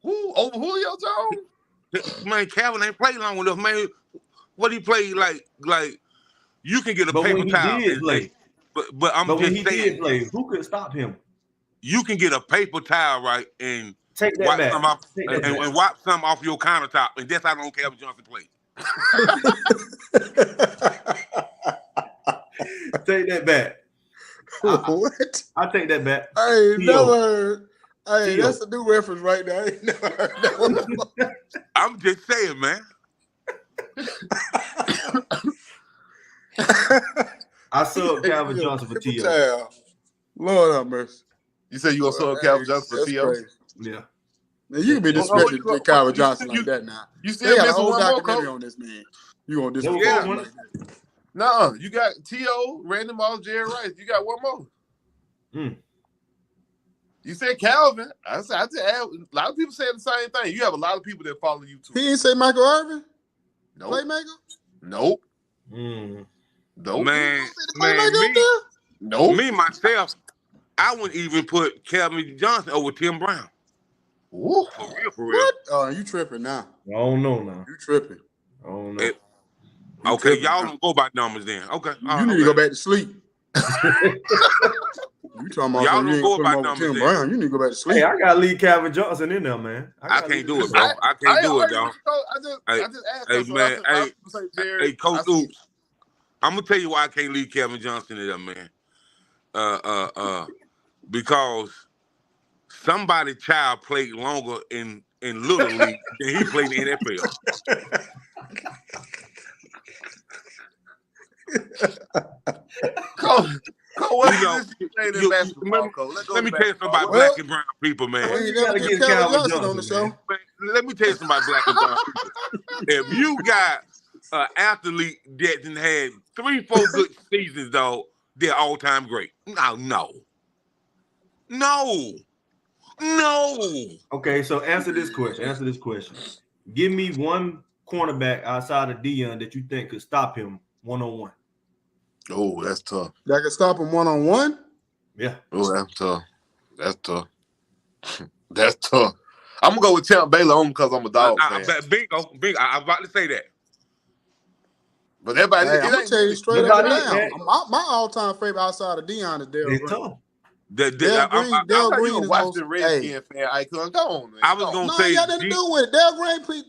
Who? Over Julio Jones? Man, Calvin ain't played long enough, man. What he played like you can get a paper towel. But I'm just saying, did play, who could stop him? You can get a paper towel, right, and take that wipe back. some off, and wipe some off your countertop, and that's how long Calvin Johnson played. Take that back. What? I take that back. I ain't never heard. Hey, that's a new reference right there. I ain't never heard that one. I'm just saying, man. I subbed Calvin Johnson for T.O. Lord have mercy. You said you gonna sub Calvin Johnson for T.O.? Yeah. Now, you can be disrespecting Calvin Johnson like that now. You still got a missing whole one more, documentary on this man. You gonna disrespect him like that? No, you got T.O., Randy Moss, Jerry Rice. You got one more. You said Calvin. I said a lot of people say the same thing. You have a lot of people that follow you too. He didn't say Michael Irvin? Nope. Playmaker? Nope. Nope. Man, nope. Me myself, I wouldn't even put Calvin Johnson over Tim Brown. Ooh. For real. What? Oh, you tripping now. I don't know now. You tripping. I don't know. Okay, y'all don't go by numbers then. Okay. You need to go back to sleep. You talking about y'all don't go by numbers Tim Brown. You need to go back to sleep. Hey, I gotta leave Calvin Johnson in there, man. I can't do it, bro. I can't do it, dog. I just asked. Hey, man. Hey, Coach Ouzts. I'm gonna tell you why I can't leave Calvin Johnson in there, man. Because somebody's child played longer in Little League than he played in the NFL. Let me tell you something about black and brown people, man. You never get Calvin Johnson on the show. Let me tell you something about black and brown people. If you got an athlete that had 3-4 good seasons, though, they're all-time great. No. Okay, so answer this question. Give me one cornerback outside of Deion that you think could stop him one-on-one. Oh, that's tough. That could stop him one-on-one? Yeah. Oh, that's tough. That's tough. I'm gonna go with Champ Baylor only because I'm a dog fan. Bingo. I was about to say that. But everybody, I'm gonna tell you straight up and down. My all-time favorite outside of Deion is Darryl Green. Tough. Darryl Green is Washington Redskin fan icon. Go on, man. I was gonna say, got nothing to do with it.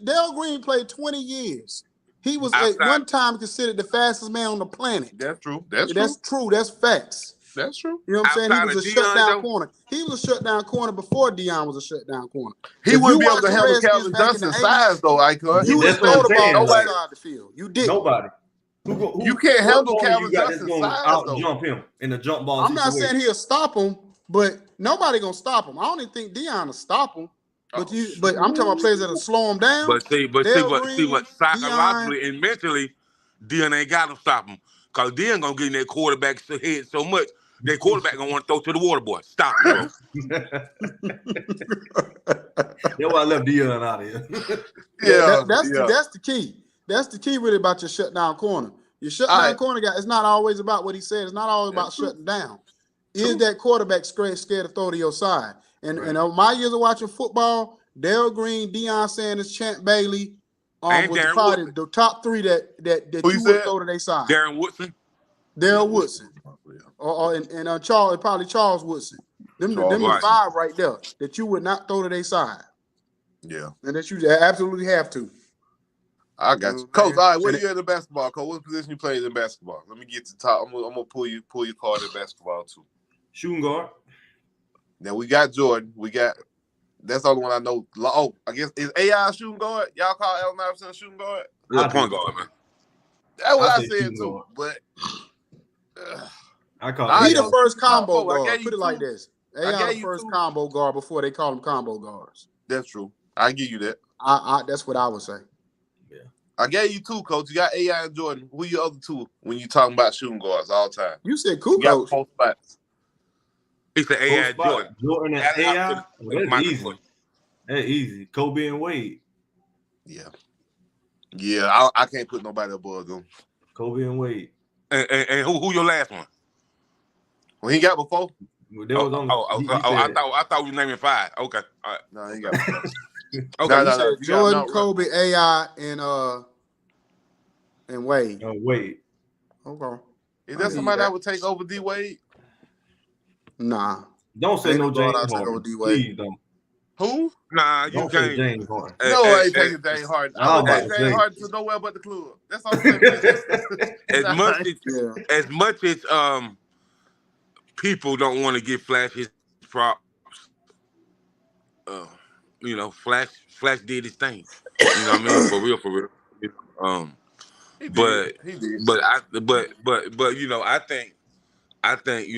Darryl Green played 20 years. He was at one time considered the fastest man on the planet. That's true. That's true. That's facts. That's true. You know what I'm saying? He was a shutdown corner. He was a shutdown corner before Deion was a shutdown corner. He wouldn't be able to handle Calvin Johnson's size, though, icon. You would throw the ball outside the field. You didn't. Nobody. You can't handle Calvin Johnson's size, though. Jump him in the jump ball. I'm not saying he'll stop him, but nobody gonna stop him. I don't even think Deion will stop him. But I'm talking about players that'll slow him down. But see what psychologically and mentally, Deion ain't got to stop him. Because Deion gonna get in that quarterback's head so much, that quarterback gonna want to throw to the water boy. Stop him, bro. That's why I left Deion out of here. That's the key. That's the key really about your shutdown corner. Your shutdown corner guy, it's not always about what he said. It's not always about shutting down. Is that quarterback scared to throw to your side? And my years of watching football, Darryl Green, Deion Sanders, Champ Bailey, was probably the top 3 that you would throw to their side. Darren Woodson. Daryl Woodson. and Charles, probably Charles Woodson. Them the Right. 5 right there that you would not throw to their side. Yeah. And that you absolutely have to. I got you. Coach, all right, where you at in basketball, Coach? What position you played in basketball? Let me get to the top. I'm gonna pull your card in basketball too. Shooting guard. Now we got Jordan. That's the only one I know. Oh, I guess is AI shooting guard? Y'all call Allen Iverson a shooting guard? Point guard, man. That's what I say said shooting too. guard. But I call He it. the first combo I guard. gave you Put it like two. this. AI the first combo guard before they call them combo guards. that's true. I give you that. I that's what I would say. I gave you 2, Coach. You got AI and Jordan. Who your other 2 when you talking about shooting guards all the time? You said You cool got coach. 4 spots. He said AI Jordan. Jordan and Allen AI. Iverson, Well, that's Michael easy. Jordan. That's easy. Kobe and Wade. Yeah. I can't put nobody above them. Kobe and Wade. And who your last one? Well, he got before. There was only. He said, I thought we were naming 5. Okay, all right. No, he got before. Okay, No, He said you got Jordan, no, Kobe, AI, and Wade. Wade. Okay. Is there somebody that would take over D Wade? Nah. Don't say Ain't no no guard James outside Harden. of D-Wade. Please don't. Who? Nah, you Don't say can't. James Harden. No, I ain't taking James Harden. I'm I about would to take say. James Harden to nowhere but the club. That's all I'm saying. As much as people don't want to give Flash his props, Flash did his thing. You know what I mean? For real. He But did. I think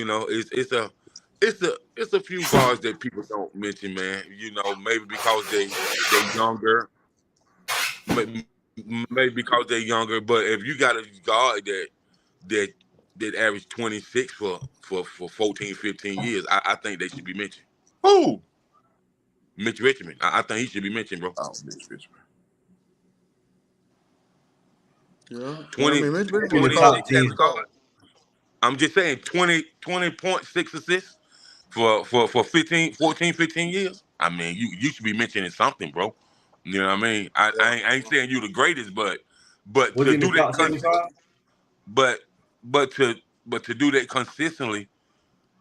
it's a few guards that people don't mention, man. Maybe because they younger, maybe because they're younger. But if you got a guard that averaged 26 for 14, 15 years, I think they should be mentioned. Who? Mitch Richmond. I think he should be mentioned, bro. Oh, Mitch Richmond. Yeah. 20, Mitch Richmond 26 guard. I'm just saying 20.6 assists for 14, 15 years. I mean, you should be mentioning something, bro. You know what I mean? I ain't saying you the greatest, but Was to he in do the that top 75? but to do that consistently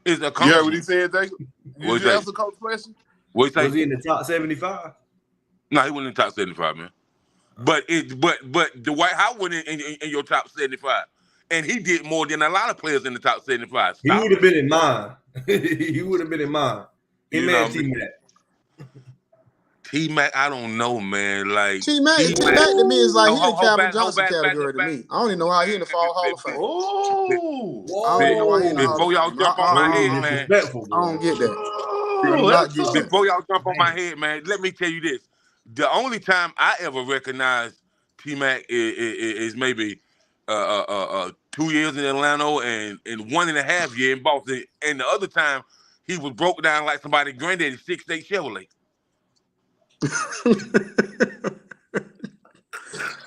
is a You heard what he said, Jacob? What Did you answer Coach's question? What Was he in the top 75? No, he wasn't in the top 75, man. But Dwight Howard in your top 75. And he did more than a lot of players in the top 75. He would have been in mine. He would have been in mine. Him and T-Mac. T-Mac, I don't know, man. Like T-Mac to me is like he in Calvin Johnson category to back. me. I don't even know how he in the Fall Hall of Fame. Oh, I don't even know why he in the Hall Before of y'all Fame. jump on my head, man. I don't get that. Before y'all jump on my head, man, let me tell you this. The only time I ever recognized T-Mac is maybe 2 years in Atlanta and 1.5 years in Boston. And the other time, he was broke down like somebody's granddaddy, 6'8" Chevrolet.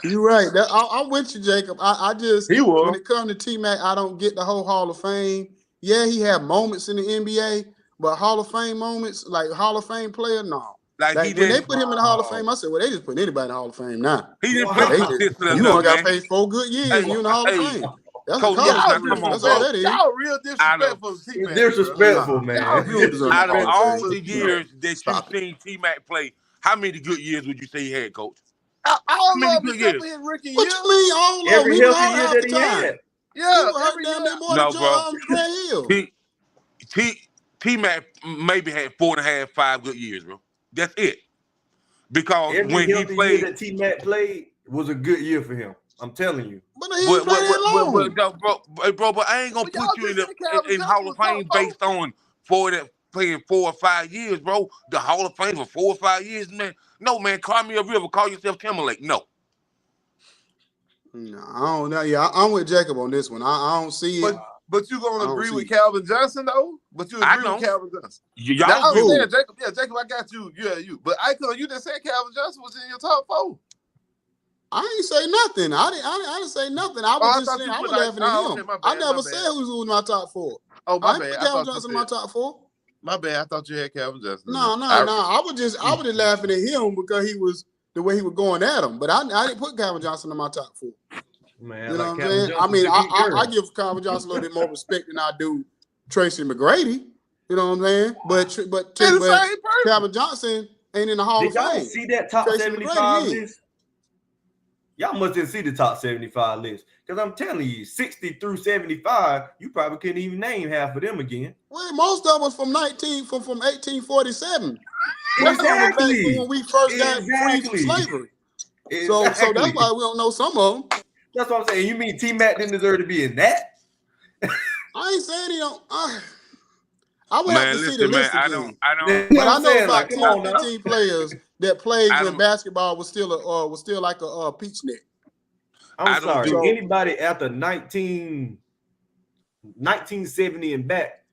You're right. I'm with you, Jacob. I just when it comes to T-Mac, I don't get the whole Hall of Fame. Yeah, he had moments in the NBA, but Hall of Fame moments, like Hall of Fame player, no. Like when they put him in the Hall of Fame, I said, well, they just put anybody in the Hall of Fame now. He didn't play consistently. You only got paid 4 good years and you in the Hall of Fame. That's a college. That's all that is. Y'all real disrespectful to T-Mac. Disrespectful, man. Out of all the years that you've seen T-Mac play, how many good years would you say he had, Coach? How many good years? What you mean all of them? Every healthy year that he had. Yeah, every year. T-Mac maybe had 4.5, 5 good years, bro. That's it. Because Every when he healthy played, year that T-Mac played was a good year for him. I'm telling you. But he ain't played that long. Bro, but I ain't gonna put you in Hall of Fame based on playing 4 or 5 years, bro. The Hall of Fame for 4 or 5 years, man. No, man, call me a river, call yourself Timberlake. No. No, I don't know. Yeah, I'm with Jacob on this one. I don't see it. But you gonna agree with Calvin Johnson though? But you agree with Calvin Johnson? Y'all agree? Jacob. Yeah, Jacob, I got you. Yeah, you. But you just said Calvin Johnson was in your top 4. I ain't say nothing. I didn't say nothing. I was just saying I was laughing at him. I never said who was in my top 4. Oh, my bad. I put Calvin Johnson in my top 4. My bad. I thought you had Calvin Johnson. No. I was just laughing at him because he was the way he was going at him. But I didn't put Calvin Johnson in my top 4. Man, You know like what I'm Calvin saying? I Johnson mean, to Pete I Carroll. give Calvin Johnson a little bit more respect than I do Tracy McGrady. You know what I'm saying? But They're the same person. Calvin Johnson ain't in the Hall Did of y'all Fame. see that top Tracy 75 McGrady is. list? Y'all must didn't see the top 75 list. Because I'm telling you, 60 through 75, you probably couldn't even name half of them again. Well, most of us from 1847. Most of them were back Exactly. from when we first got freed from slavery. So that's why we don't know some of them. That's what I'm saying. You mean T-Mac didn't deserve to be in that? I ain't saying he don't. I would Man, have to see listen, the man, list I again. don't. But I know about 10 come or on now. 15 players that played I when don't- basketball was still like a peach net. I'm I don't sorry. do- Anybody after 1970 and back,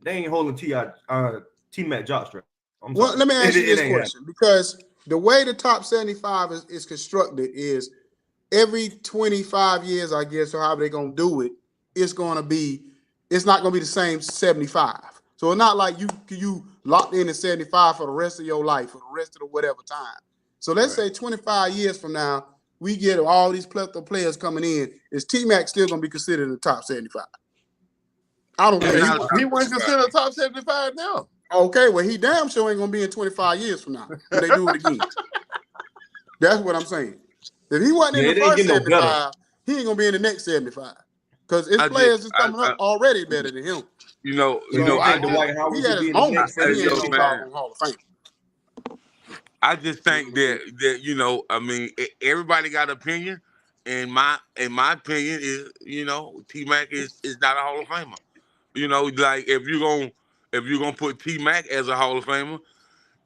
they ain't holding T-Mac jockstrap. I'm Well, sorry. let me ask you It this ain't question, because the way the top 75 is constructed is every 25 years, I guess, or however they're gonna do it, it's not gonna be the same 75. So it's not like you locked in at 75 for the rest of your life, for the rest of the whatever time. So let's say 25 years from now, we get all these plethora of players coming in. Is T-Mac still gonna be considered in the top 75? I don't He's care. not- He wasn't considered top 75 now. Okay, well, he damn sure ain't gonna be in 25 years from now when they do it again. That's what I'm saying. If he wasn't in Yeah, the it ain't first getting no better. 75, he ain't gonna be in the next 75. Because his I players just- is coming up already better than him. You know, So you I think Dwight Howard he should had be his in the moments, next but he ain't 75? no doggone Hall of Fame. I just think that you know, I mean, everybody got an opinion, and my opinion is, you know, T-Mac is not a Hall of Famer. You know, like if you're gonna put T-Mac as a Hall of Famer,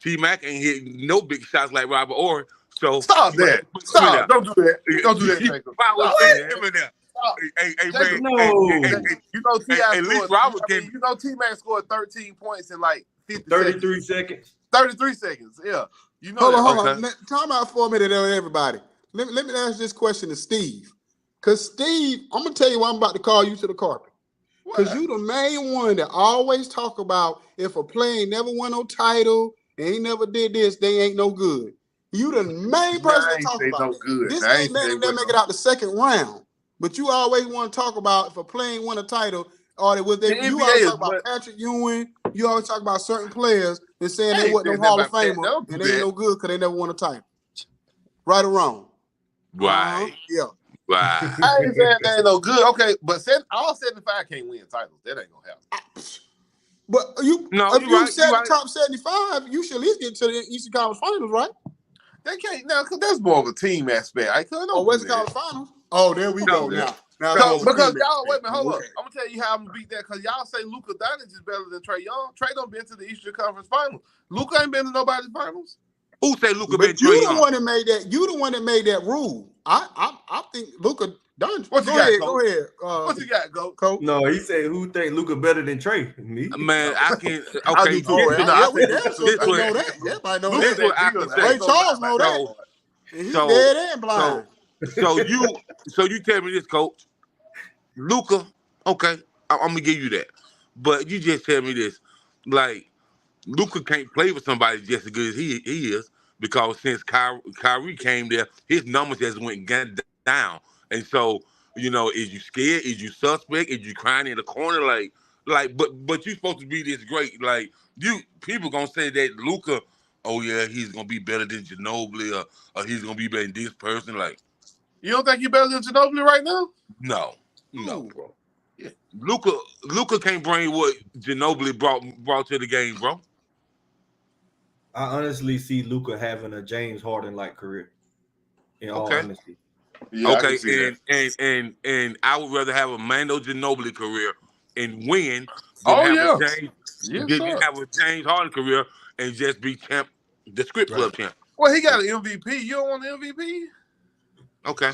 T-Mac ain't hitting no big shots like Robert Orr. So Stop that. Stop. Don't do that. Don't do that, Jacob. Why was Stop. him in there? Stop. Hey, Jacob, man, No. You know T.I. at least scored. Robert I mean, can. you know T-Mac scored 13 points in like 50 33 seconds. seconds. 33 seconds. Yeah. You know Hold that. on. Okay. Time out for a minute, everybody. Let me ask this question to Steve. Because Steve, I'm gonna tell you why I'm about to call you to the carpet. Because you the main one that always talk about if a player ain't never won no title and he never did this, they ain't no good. You the main person that talk about no that. good. This Nah, I ain't ain't say letting they them make wasn't it out the second round. But you always want to talk about if a player ain't won a title, or they was they. The You NBA always is talk about what- Patrick Ewing. You always talk about certain players and saying I they ain't wasn't saying no Hall that of about that. Famer Don't do and they ain't that. no good because they never won a title. Right or wrong? Right. Yeah. Right. I ain't saying they ain't no good. Okay, but all 75 can't win titles. That ain't gonna happen. But No, if you're you right. said You're the right. top 75, you should at least get to the Eastern Conference Finals, right? They can't now because that's more of a team aspect. I couldn't Or do Western that. Conference Finals. Oh, there we No, go now. no, Now it's Because team y'all, wait a aspect. minute, hold up. Okay. I'm gonna tell you how I'm gonna beat that. Because y'all say Luka Doncic is better than Trae Young. Trae done been to the Eastern Conference Finals. Luka ain't been to nobody's finals. Who say Luka been But you Trae the Young? one that made that. You the one that made that rule. I think Luka done. What you Go got, ahead. Coach? Go ahead. What you got, Coach? Coach. No, he said who think Luka better than Trey? Me? Man, I can. I Okay, do too. Oh, No, yeah, I we said damn Luka sure too. could what- know that. Everybody know Luka This that. what I bigger. can Ray say. Charles know that. So, And he's so, dead and blind. so you tell me this, Coach. Luka, okay, I'm gonna give you that, but you just tell me this, like Luka can't play with somebody just as good as he is because since Kyrie came there, his numbers just down, and so you know, is you scared? Is you suspect? Is you crying in the corner? But you supposed to be this great, like you people gonna say that Luka, oh yeah, he's gonna be better than Ginobili, or he's gonna be better than this person, like. You don't think you better than Ginobili right now? No, Ooh. bro. Yeah. Luka can't bring what Ginobili brought to the game, bro. I honestly see Luka having a James Harden like career. In all Okay. honesty. Yeah, I Okay, can see that. and I would rather have a Mando Ginobili career and win than Oh have yeah, a James yes than sir. have a James Harden career and just be champ, the script club champ. Well, he got an MVP. You don't want an MVP? Okay,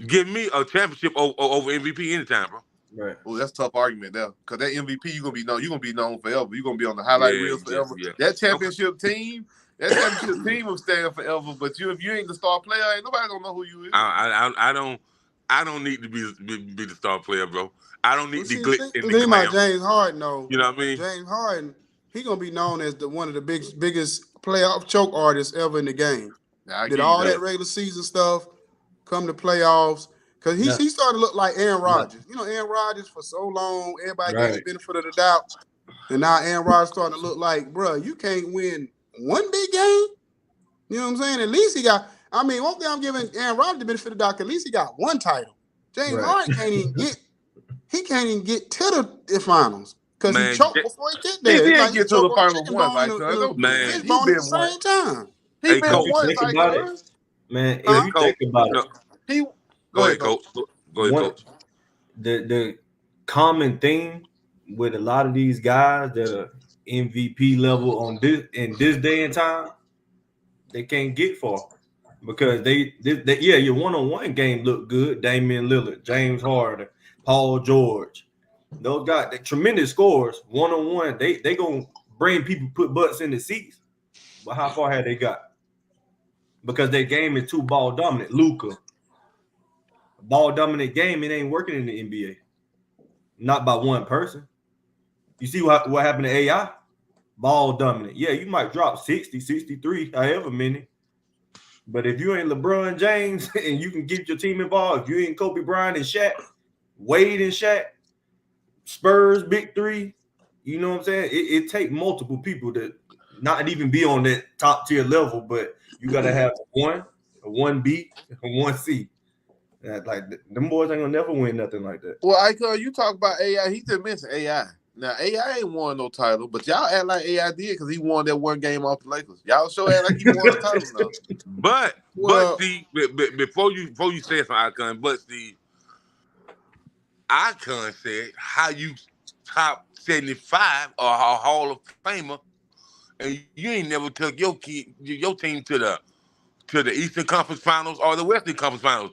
give me a championship over MVP anytime, bro. Right. Oh, that's a tough argument there. Because that MVP, you're gonna be known forever. You're gonna be on the highlight reels forever. Yeah. That championship team will stand forever. But if you ain't the star player, ain't nobody gonna know who you is. I don't need to be the star player, bro. I don't need the glitz and the Think about glam. James Harden, though. You know what I mean? James Harden, he gonna be known as one of the biggest playoff choke artists ever in the game. Nah, I Did give all you that regular season stuff, come to playoffs. Because he's starting to look like Aaron Rodgers. You know, Aaron Rodgers for so long, everybody gave the benefit of the doubt. And now Aaron Rodgers starting to look like, bro, you can't win one big game. You know what I'm saying? At least he got, one thing I'm giving Aaron Rodgers the benefit of the doubt, at least he got one title. James Harden can't even get to the finals. Because he choked before he get there. He did get to the finals once, man. He's been at the same time. He been once, man. If you think about it, go ahead, coach. Go ahead, coach. The common theme with a lot of these guys that are MVP level on this in this day and time, they can't get far because they your one-on-one game look good. Damian Lillard, James Harden, Paul George, those guys, they tremendous scores. One-on-one, they gonna bring people, put butts in the seats. But how far have they got? Because their game is too ball dominant. Luka, ball dominant game, it ain't working in the NBA. Not by one person. You see what happened to AI? Ball dominant. Yeah, you might drop 60, 63, however many. But if you ain't LeBron James and you can get your team involved, if you ain't Kobe Bryant and Shaq, Wade and Shaq, Spurs, big three, you know what I'm saying? It take multiple people to not even be on that top tier level, but you got to have a 1B, a 1C. Like them boys ain't gonna never win nothing like that. Well, Icon, you talk about AI. He just mentioned AI. Now AI ain't won no title, but y'all act like AI did because he won that one game off the Lakers. Y'all sure act like he won the title though. But Steve, before you say something, Icon, but Steve, Icon said how you top 75 or a Hall of Famer, and you ain't never took your team to the Eastern Conference Finals or the Western Conference Finals.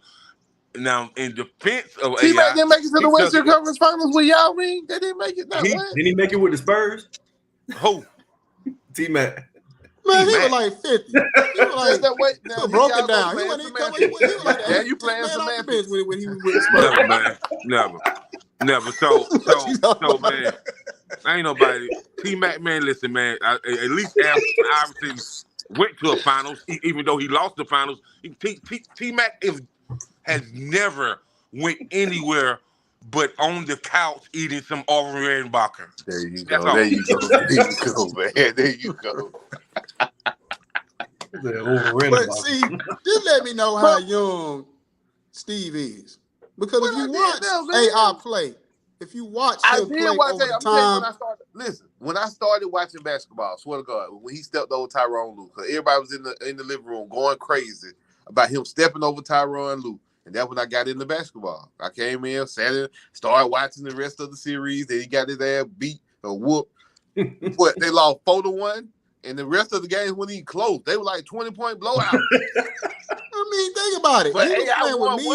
Now, in defense of AI, T-Mac didn't make it to the Western Conference Finals with y'all ring. They didn't make it. Didn't he make it with the Spurs? Who? T-Mac. Man, he was like 50. He was like that way. Now, broke it down. He wasn't even like yeah, you playing some man when he was with the Spurs. Never, man. Never. So man, ain't nobody. T-Mac, man, listen, man. At least Iverson went to a finals, even though he lost the finals. T-Mac has never went anywhere but on the couch eating some Overenbacher. There you go. There you go, man. There you go. But see, just let me know how young Steve is. Because if you watch AI play, if you watch him play over the time. When I started watching basketball, I swear to God, when he stepped over Tyronn Lue, because everybody was in the living room going crazy about him stepping over Tyronn Lue. And that's when I got into basketball. I came in, sat in, started watching the rest of the series. Then he got his ass beat or whooped. But they lost 4-1. And the rest of the games when he closed, they were like 20-point blowout. Think about it. But he was playing with me,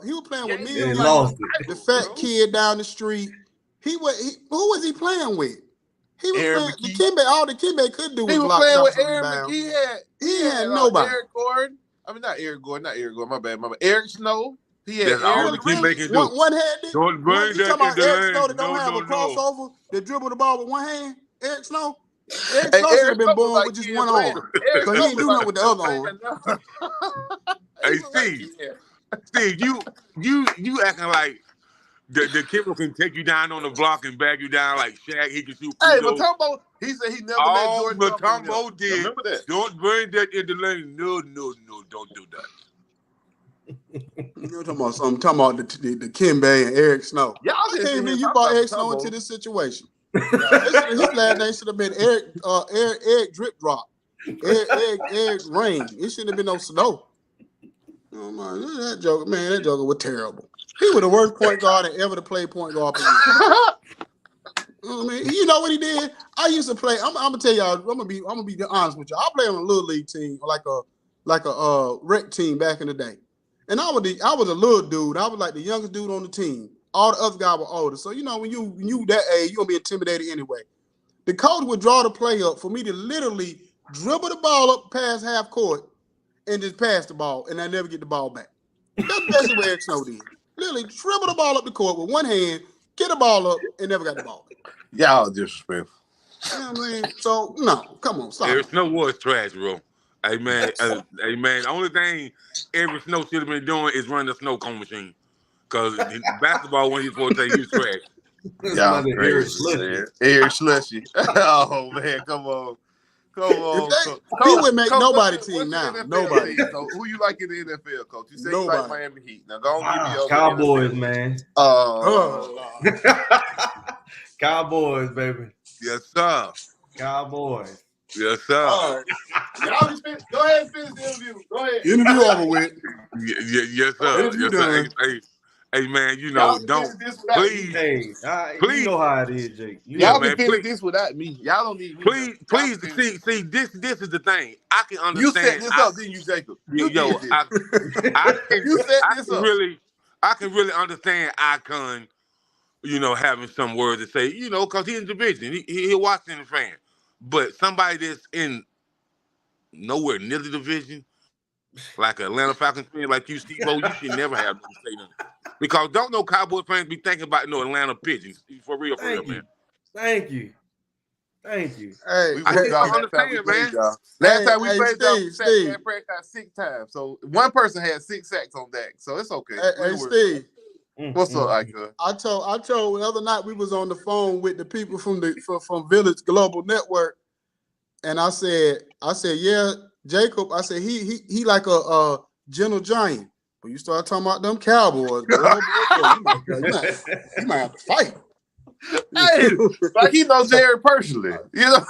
he was playing with me and the fat kid down the street. Who was he playing with? He was Aaron playing Dikembe. All Dikembe could do was he was block playing with shots Aaron McGee. He had nobody. Eric Gordon. Not Eric Gordon. My bad. Eric Snow. He had all the Dikembe can do. One-handed. Don't bring that about in Eric the Snow lane. that don't have a crossover that dribble the ball with one hand. Eric Snow. Eric Hey, Snow should have been born with just one arm. So he didn't do nothing with the other arm. Hey, Steve, you acting like the kid can take you down on the block and bag you down like Shaq. He can shoot. Hey, Mutombo, he said he never let Jordan. Mutombo did. Remember that? Don't bring that in the lane. No, don't do that. You're talking about something. Talking about the Kimbe and Eric Snow. Y'all I can't believe you brought Eric Snow into this situation. His last name should have been Eric Drip Drop. Eric Rain. It shouldn't have been no Snow. Oh my, that joker was terrible. He was the worst point guard ever to play point guard position. You know what he did? I used to play. I'm gonna tell y'all. I'm gonna be honest with you. I played on a little league team, like a rec team back in the day. And I was a little dude. I was like the youngest dude on the team. All the other guys were older. So when you that age, you gonna be intimidated anyway. The coach would draw the play up for me to literally dribble the ball up past half court and just pass the ball, and I never get the ball back. That's basically what Eric Snow did. Literally dribble the ball up the court with one hand, get the ball up, and never got the ball back. Y'all disrespectful. You know what I mean? So, no, come on, stop. Eric Snow was trash, bro. Hey man, the only thing every snow should have been doing is running the snow cone machine. Cause basketball when he's supposed to take you trash. Y'all Somebody crazy, man. Eric Slushy. Oh man, come on. He would make nobody what's team your now. NFL Nobody. team, Coach? Who you like in the NFL, Coach? You say you like Nobody. Miami Heat. Now go on, give me your Cowboys, NFL. man. Oh, Lord. Cowboys, baby. Yes, sir. Cowboys. Yes, sir. All right. Y'all just go ahead and finish the interview. Go ahead. Interview over with. Yes, sir. Interview Yes, sir. done. Hey, man, you Y'all know, can don't finish this without please, me. Hey, you please. know how it is, Jake. Y'all man, can finish please. this without me. Y'all don't need me. Please, see, this is the thing. I can understand. You set this up, didn't you, Jacob? You did this. You set this up. I can really understand Icon, you know, having some words to say, you know, because he's in the division. He's a Washington fan. But somebody that's in nowhere near the division, like an Atlanta Falcons fan, like you, Steve-O, you should never have to say nothing. Because don't no Cowboy fans be thinking about no Atlanta pigeons. For real, man. Thank you. Hey, I just don't understand, man. Last time we played, Steve got 6 times. So one person had 6 sacks on Dak. So it's okay. Hey, Steve. What's up, Icon? I told the other night we was on the phone with the people from Village Global Network, and I said, yeah, Jacob. I said he like a gentle giant. When you start talking about them Cowboys, boy, you might have to fight. Hey, like he knows Jerry personally, you know.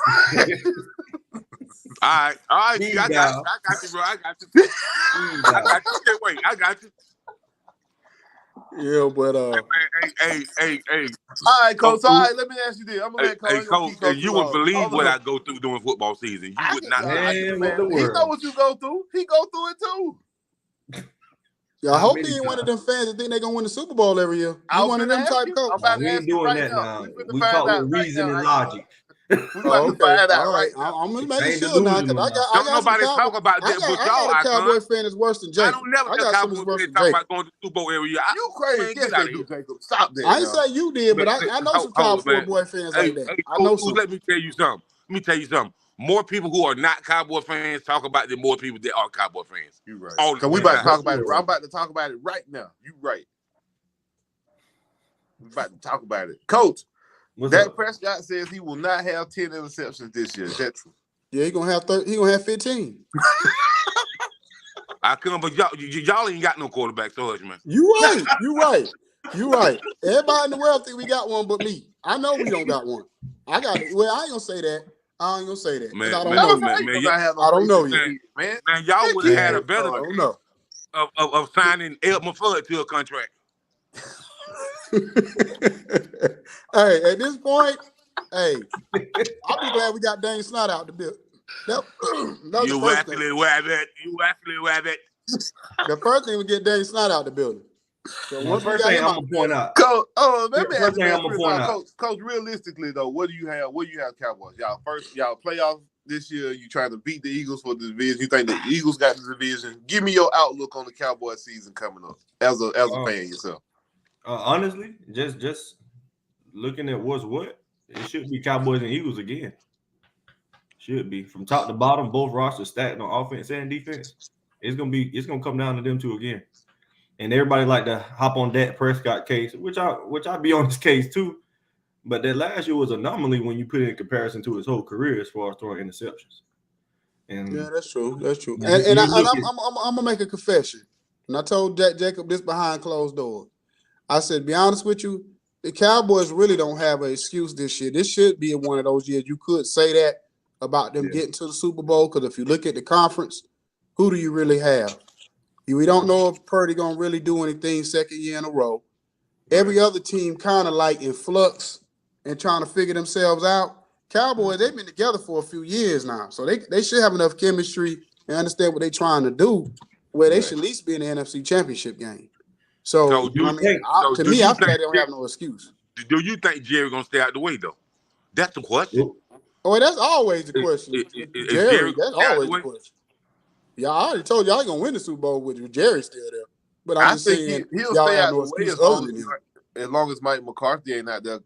All right. I got you, bro. I got you. Can't wait. I got you. Yeah, but Hey. All right, Coach. All right, let me ask you this. I'm gonna let Coach, and you would believe what I go through during football season. You would not. He know what you go through. He go through it too. Yeah, I hope he ain't one of them fans that think they're gonna win the Super Bowl every year. You one of them type coach. We ain't doing that now. We talk with reason and logic. Okay, all right. I'm gonna make sure now because I got nobody talk about that, but y'all. I got a Cowboy fan that's worse than Jake. I don't never hear Cowboy fans talk about going to the Super Bowl every year. You crazy? Get out of here, Jacob. Stop that. I ain't say you did, but I know some Cowboy fans like that. I know some. Let me tell you something. More people who are not Cowboy fans talk about than more people that are Cowboy fans. You right. Because we about to talk about it. I'm about to talk about it right now. You right. We about to talk about it. Coach, Dak Prescott says he will not have 10 interceptions this year. Is that true? Yeah, he gonna have 15. I come, but y'all ain't got no quarterback, so hush, man. You right. Everybody in the world think we got one but me. I know we don't got one. I got it. Well, I ain't gonna say that. Man, I don't know you. Man, y'all would have had a better of signing El Mufford to a contract. Hey, at this point, I'll be glad we got Dane Snyder out the building. You actually rabbit. The first thing we get Dane Snyder out the building. So the first thing I'm gonna point out. Coach, let me ask you, Coach, realistically though, what do you have Cowboys? Y'all playoff this year, you trying to beat the Eagles for the division. You think the Eagles got the division? Give me your outlook on the Cowboys season coming up as a fan yourself. Honestly, just looking at what, it should be Cowboys and Eagles again. Should be from top to bottom, both rosters stacked on offense and defense. It's gonna come down to them two again. And everybody like to hop on Dak Prescott case, which I be on his case too. But that last year was an anomaly when you put it in comparison to his whole career as far as throwing interceptions. And yeah, that's true. And I'm gonna make a confession. And I told Jacob this behind closed doors. I said, be honest with you, the Cowboys really don't have an excuse this year. This should be one of those years you could say that about them getting to the Super Bowl. Because if you look at the conference, who do you really have? We don't know if Purdy gonna really do anything second year in a row. Every other team kind of like in flux and trying to figure themselves out. Cowboys, they've been together for a few years now, so they should have enough chemistry and understand what they're trying to do, where they should at least be in the NFC Championship game. So to me, I feel like they don't have no excuse. Do you think Jerry gonna stay out the way though? That's the question. Oh, that's always the question. Jerry, that's always the question. Yeah, I already told you I ain't gonna win the Super Bowl with Jerry still there. But I'm just saying he'll stay out the way as long as Mike McCarthy ain't out there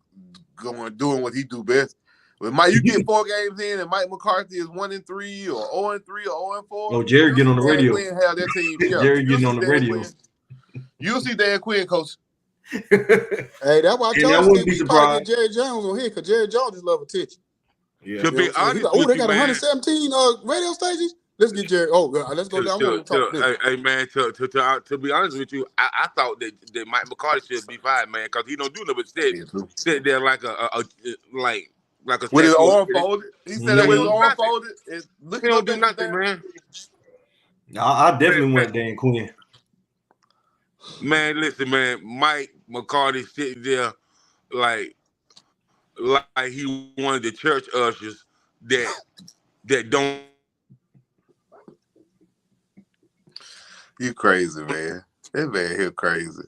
doing what he do best. Well, Mike, you get 4 games in, and Mike McCarthy is 1-3 or 0-3 or 0-4. Oh, Jerry get on the radio. Dan Quinn have that team. Yeah, Jerry getting on the radio. You'll see Dan Quinn, coach. Hey, that's why I And told I you wouldn't be we probably get surprised. Jerry Jones on here because Jerry Jones just love attention. Yeah. To be honest Oh, with they you, got man. 117 radio stations. Let's get Jerry. Oh, let's go down. Hey, man, to be honest with you, I thought that Mike McCarthy should be fired, man, because he don't do nothing but sit there like a with his arm folded. He said that with his arm folded. He don't do nothing, man. I definitely want Dan Quinn. Man, listen, man, Mike McCarthy sitting there like he one of the church ushers that don't. You crazy, man. That man here crazy.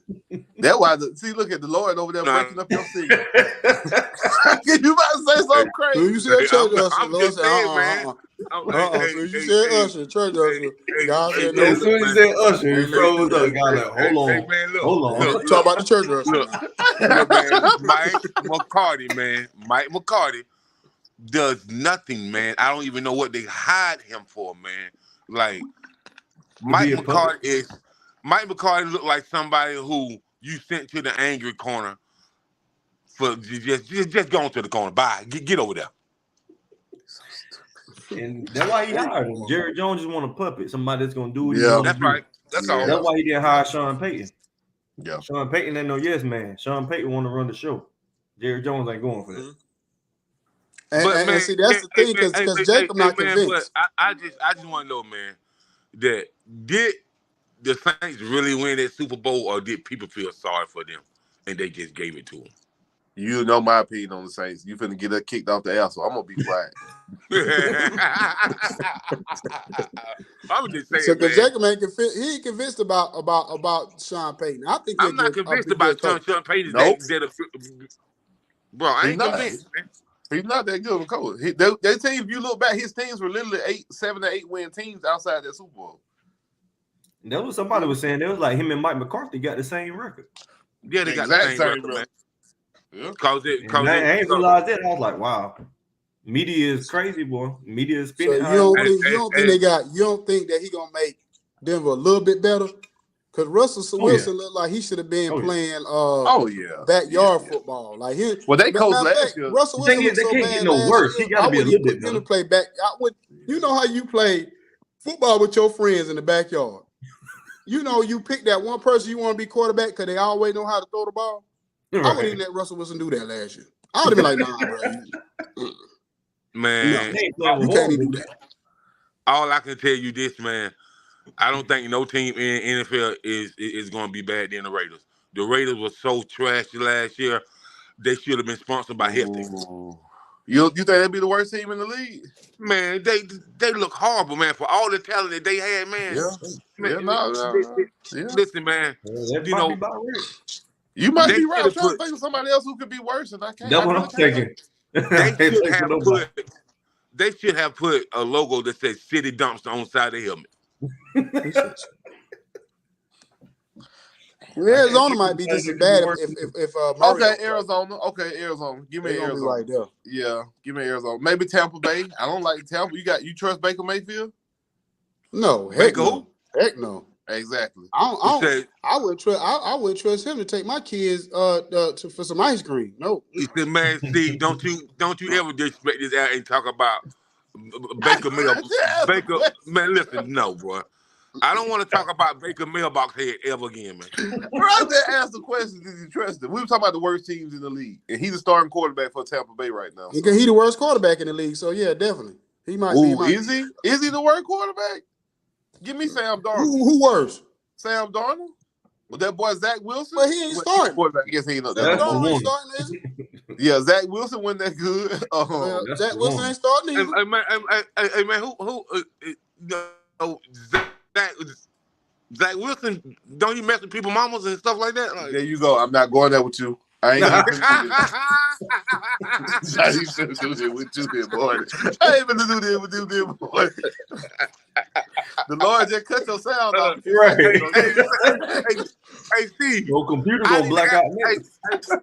That's why look at the Lord over there breaking up your seat. You about to say something crazy? You said church usher. I'm Lord just said, saying, man. So you said usher, church usher. God said no. As soon as he said usher, he froze up. God like, hold on. Hold on. Talk about the church usher. Look, man, Mike McCarty, man. Mike McCarty does nothing, man. I don't even know what they hired him for, man. Like Mike McCarty look like somebody who you sent to the angry corner for just going to the corner. Bye. Get over there. And that's why he hired him. Jerry Jones just want a puppet, somebody that's gonna do what he Yeah, wants that's to do. right. That's all. That's why he didn't hire Sean Payton. Yeah. Sean Payton ain't no yes man. Sean Payton want to run the show. Jerry Jones ain't going for that. And see, that's the thing, because Jacob not convinced. But I just want to know, man, that did the Saints really win that Super Bowl, or did people feel sorry for them and they just gave it to them? You know my opinion on the Saints. You finna get her kicked off the ass, so I'm gonna be quiet. I'm just saying, So because man. Jacob ain't convinced, he ain't convinced about Sean Payton. I think I'm not convinced about Sean Payton. Nope. Bro, I ain't He's not. convinced, man. He's not that good of a coach. That team, if you look back, his teams were literally 7 to 8 win teams outside that Super Bowl. That was somebody was saying. It was like him and Mike McCarthy got the same record. Yeah, they got the same record, man. Yeah. I ain't realized that. I was like, wow. Media is crazy, boy. Media is spinning. So you don't think that he gonna make Denver a little bit better? Because Russell Wilson looked like he should have been playing backyard football. Like they coached last year. Russell Wilson They can't get no worse. He gotta be a little bit better. Play back. You know how you play football with your friends in the backyard. You know, you pick that one person you want to be quarterback because they always know how to throw the ball. Right. I wouldn't even let Russell Wilson do that last year. I would have been like, nah, bro. Man, you can't even do that. All I can tell you this, man, I don't think no team in NFL is going to be bad than the Raiders. The Raiders were so trashy last year, they should have been sponsored by Hefty. You think they'd be the worst team in the league? Man, they look horrible, man, for all the talent that they had, man. Listen, man, you know, you might be right. I'm trying to think of somebody else who could be worse, and I can't. That's what I'm thinking. They should have put a logo that says "City Dumpster" on the side of the helmet. Arizona might be just as bad if Arizona. Okay, Arizona. Give me Arizona. Right there. Yeah, give me Arizona. Maybe Tampa Bay. I don't like Tampa. You trust Baker Mayfield? No, heck no. Heck no. Exactly. I wouldn't trust him to take my kids for some ice cream. No. He said, man, Steve, don't you ever disrespect this out and talk about Baker Mailbox. Baker, man, listen, no, bro. I don't want to talk about Baker Mailbox head ever again, man. Bro, I just asked the question, did you trust him? We were talking about the worst teams in the league, and he's the starting quarterback for Tampa Bay right now. So. He's the worst quarterback in the league, so yeah, definitely. He might be. Is he? Is he the worst quarterback? Give me Sam Darnold. Who worse? Sam Darnold? Well, that boy Zach Wilson? But he ain't starting. I guess he ain't not that. Darnold ain't starting, is he? Yeah, Zach Wilson wasn't that good. Zach Wilson ain't starting either. Hey, man, who Zach Wilson, don't you mess with people's mamas and stuff like that? Like, there you go. I'm not going there with you. I ain't gonna you shouldn't do this with you, dear boy. I ain't gonna do this with you, dear boy. The Lord just cut your sound off. Right. Hey, Steve. Your computer gonna black out.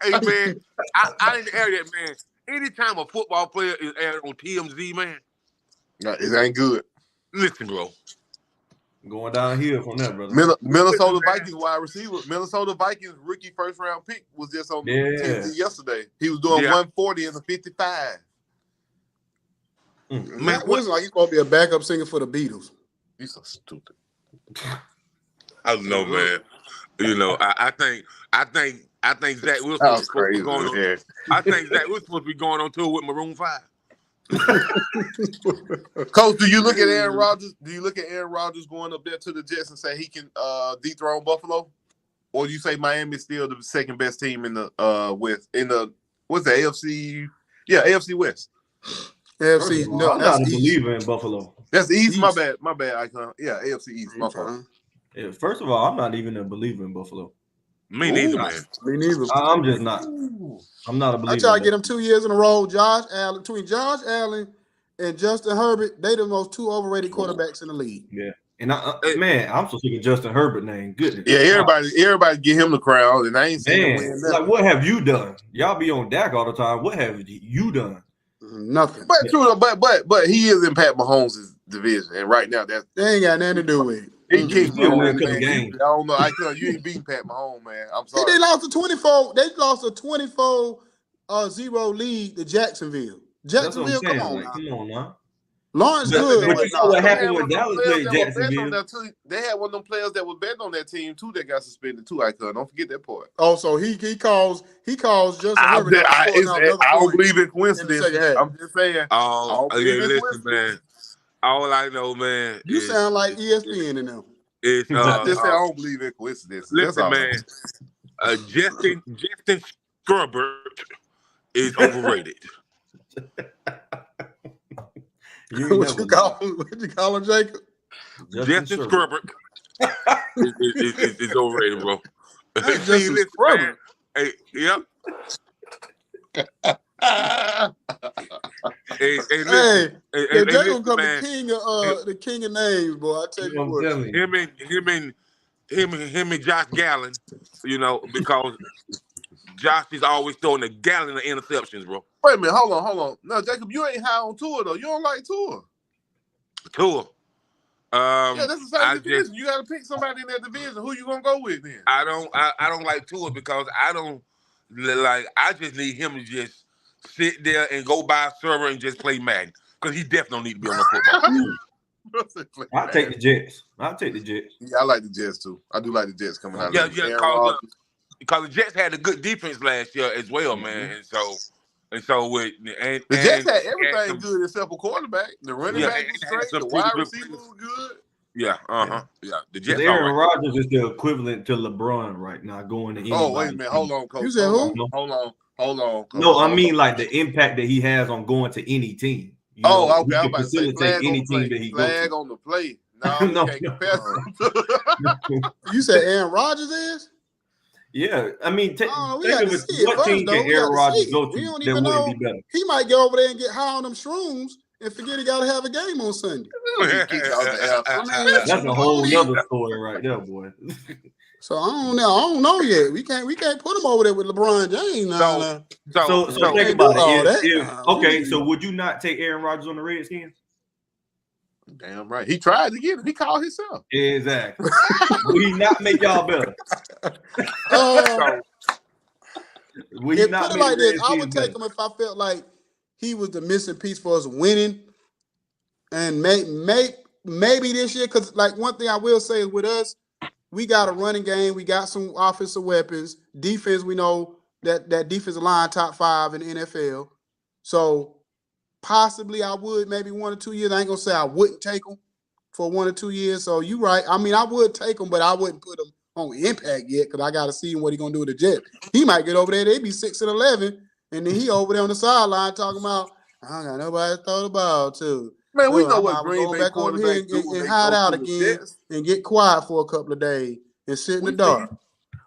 Hey, man, I didn't air that, man. anytime a football player is aired on TMZ, man, No, it ain't good. listen, bro. Going downhill from that, brother. Minnesota Listen, man. Vikings wide receiver, Minnesota Vikings rookie first round pick was just on Yeah. TMZ yesterday. He was doing 140 in the 55. Man, Matt Wilson, like he's supposed to be a backup singer for the Beatles. He's so stupid. I don't know, man. You know, I think Zach Wilson That was was supposed to crazy. be going on. Yeah. I think Zach Wilson supposed to be going on tour with Maroon 5. Coach, do you look at Aaron Rodgers? Do you look at Aaron Rodgers going up there to the Jets and say he can dethrone Buffalo, or do you say Miami's still the second best team in the West? In the what's the AFC? Yeah, AFC West. AFC, no, I'm that's not a East. believer in Buffalo. That's East. East. My bad, Icon. Yeah, AFC East. My fault. Yeah, first of all, I'm not even a believer in Buffalo. Me neither, man. Me neither. I'm just not. I'm not a believer. I try to in get them 2 years in a row. Between Josh Allen and Justin Herbert, they the most two overrated quarterbacks in the league. Yeah, and man, I'm so sick of Justin Herbert name. Goodness. Yeah, everybody get him the crown, and I ain't seen him Man, win it's nothing. like what have you done? Y'all be on Dak all the time. What have you done? Nothing. But true, but he is in Pat Mahomes' division, and right now that's They ain't got nothing to do with it. he keeps still win a Mahomes, couple man. games. I don't know. You ain't beating Pat Mahomes, man. I'm See, sorry. they lost a 24. They lost a 24-0 lead to Jacksonville. That's what I'm Jacksonville, saying. come on Like, now. come on now. Lawrence But good. you but know what They happened had when one of them Dallas players played that was betting Jacksonville? on that too. They had one of them players that was betting on that team too that got suspended too. Icon, don't forget that part. Oh, so he calls Justin Herbert. I don't believe in in the coincidence. second half. I'm just saying. Listen, man. All I know, man. You sound like ESPN in them. It's I just say I don't believe in coincidences. That's listen, all. man. Justin Scrubbert is overrated. What you call him, Jacob? Justin Scrubbert is overrated, bro. That's See, Justin listen, Scrubbert. man. Hey, yep. Hey, Hey, listen, Jacob become man. the king of names, boy. I tell you I'm what. telling you. Him and Josh Gallen, you know, because Josh is always throwing a gallon of interceptions, bro. Wait a minute, hold on. No, Jacob, you ain't high on Tour though. You don't like Tour. Tour. Yeah, that's the same division. You got to pick somebody in that division. Who you gonna go with then? I don't like Tua because I just need him to just sit there and go buy a server and just play Madden because he definitely don't need to be on the football. I'll take the Jets. Yeah, I like the Jets too. I do like the Jets coming out. Yeah, because the Jets had a good defense last year as well, man. And so with the Jets had everything good except for quarterback. The running back was straight. The wide receiver was good. Yeah, yeah. The Jets. Aaron Rodgers is the equivalent to LeBron right now, going to anybody. Oh, wait a minute. Hold on, Coach. You said who? Hold on. Coach. No, I mean like the impact that he has on going to any team. Okay. I He was can about to say facilitate flag on any the play. team that he Flag goes on the play. No, No, you can't compare. You said Aaron Rodgers is? to. Yeah, I mean, we think got of to it. see it What first, team though. can We got Aaron to Rodgers see it. go We to don't that even wouldn't know. be better? He might go over there and get high on them shrooms and forget he got to have a game on Sunday. That's a whole nother story right there, boy. So I don't know yet. We can't put him over there with LeBron James now. So think about all it. that. Okay, so would you not take Aaron Rodgers on the Redskins? Damn right. He tried to get it. He called himself. Exactly. Will he not make y'all better? Will he Put not it make like the this. I would Redskins take better? him if I felt like he was the missing piece for us winning. And maybe this year, because like one thing I will say is with us, we got a running game. We got some offensive weapons. Defense, we know that defensive line top 5 in the NFL. So possibly I would maybe 1 or 2 years. I ain't gonna say I wouldn't take him for 1 or 2 years. So you right. I mean, I would take him, but I wouldn't put him on impact yet because I got to see what he gonna do with the Jets. He might get over there. They be 6-11, and then he over there on the sideline talking about I got nobody to throw the ball to. Man, we know I'm what Green go Bay back over here quarterbacks do when and they hide go out to the again Jets. and get quiet for a couple of days and sit in the dark.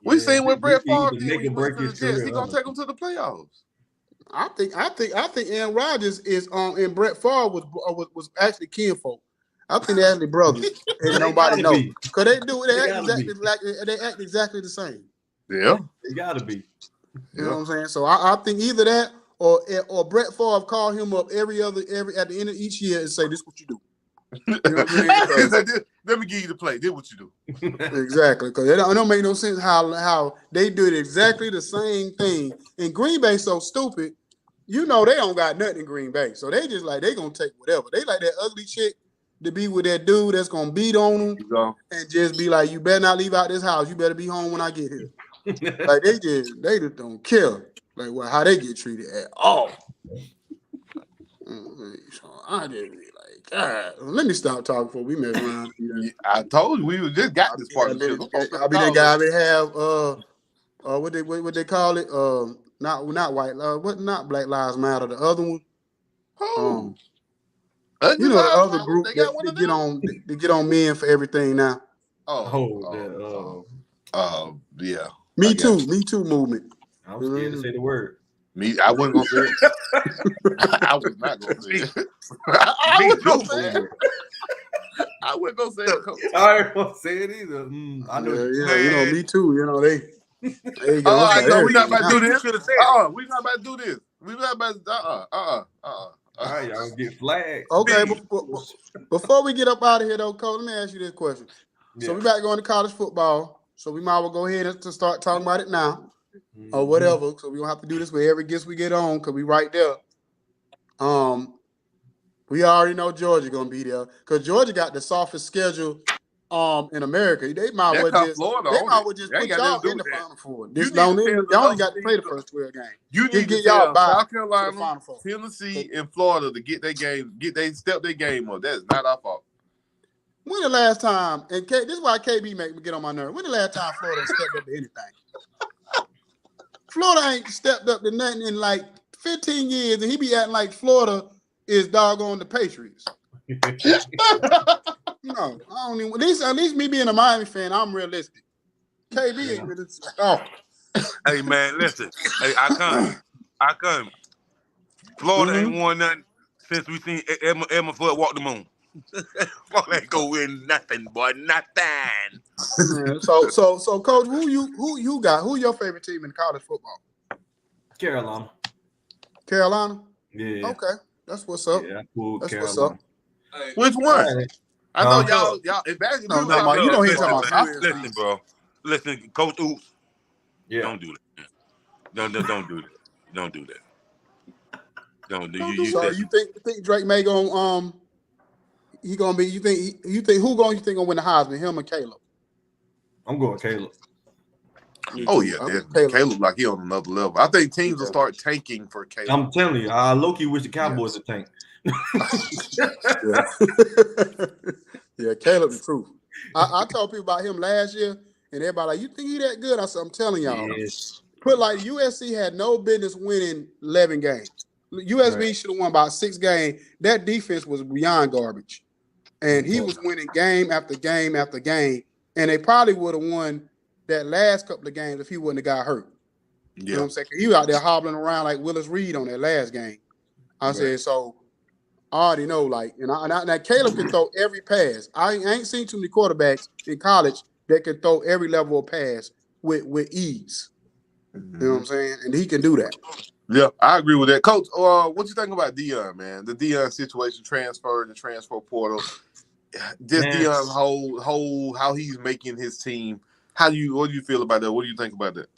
We seen what Brett Favre He did when he went to the Jets. He gonna take them to the playoffs. I think Aaron Rodgers is and Brett Favre was actually kinfolk. I think they're actually brothers, and nobody knows because they act exactly the same. Yeah, They gotta be. You know what I'm saying? So I think either that or Brett Favre call him up every at the end of each year and say, "This is what you do." You know what I'm saying? Let me give you the play. This what you do. Exactly, because it don't make no sense how they do it exactly the same thing. And Green Bay so stupid, they don't got nothing in Green Bay, so they just like they gonna take whatever. They like that ugly chick to be with that dude that's gonna beat on them and just be like, "You better not leave out this house. You better be home when I get here." Like they just don't care like how they get treated at all. So I just be like, God, let me stop talking before we mess around. I told you we just got this part of the shit. I'll be that guy that have what they call it not white not Black Lives Matter, the other one. The other group that get on men for everything now. Yeah. Me too movement. I'm scared to say the word. I wasn't gonna say it. I was not gonna say it. I wasn't gonna say it. I wasn't gonna say it. I ain't gonna say it either. I know. Me too. They go. We're not about to do this. We're not about to do this. We're not about to. All right, y'all get flagged. Okay, before we get up out of here, though, Cole, let me ask you this question. Yeah. So we about to go into college football. So we might as well go ahead and start talking about it now, or whatever. So we don't have to do this with every guest we get on because we right there. We already know Georgia gonna be there because Georgia got the softest schedule in America. They might as well just put y'all in the Final Four. They only got to play the first 12 games. You need to get y'all by South Carolina, Tennessee, and Florida to get their game, step their game up. That's not our fault. When the last time, and this is why KB make me get on my nerve. When the last time Florida stepped up to anything? Florida ain't stepped up to nothing in like 15 years, and he be acting like Florida is doggone the Patriots. No, I don't even. At least me being a Miami fan, I'm realistic. KB ain't realistic. Oh. Hey man, listen. Hey, I come. Florida ain't won nothing since we seen Emma Flood walk the moon. Florida ain't go win nothing, boy, nothing. So, Coach, who you got? Who your favorite team in college football? Carolina. Carolina? Yeah. Okay, that's what's up. Yeah, cool. That's Carolina. what's up. Hey, which one? I know y'all. If that's you don't hear talking about. Listen, bro. Listen, Coach Ouzts. Yeah. Don't do that. Don't do that. Don't do that. Don't do. You think Drake may go he gonna be? You think who gonna win the Heisman? Him or Caleb? I'm going Caleb. Oh yeah, Caleb like he on another level. I think teams will start tanking for Caleb. I'm telling you, I low-key wish the Cowboys would tank. Yeah, Caleb the truth. I told people about him last year, and everybody like, you think he that good? I said, I'm telling y'all. Yes. Put like USC had no business winning 11 games. USB should have won about 6 games. That defense was beyond garbage. And he was winning game after game after game. And they probably would have won that last couple of games if he wouldn't have got hurt. Yeah. You know what I'm saying? He was out there hobbling around like Willis Reed on that last game. I said, so I already know, like, now Caleb can throw every pass. I ain't seen too many quarterbacks in college that can throw every level of pass with ease. Mm-hmm. You know what I'm saying? And he can do that. Yeah, I agree with that. Coach, what you think about Deion, man? The Deion situation, the transfer portal. Just Deion's whole how he's making his team. What do you feel about that? What do you think about that?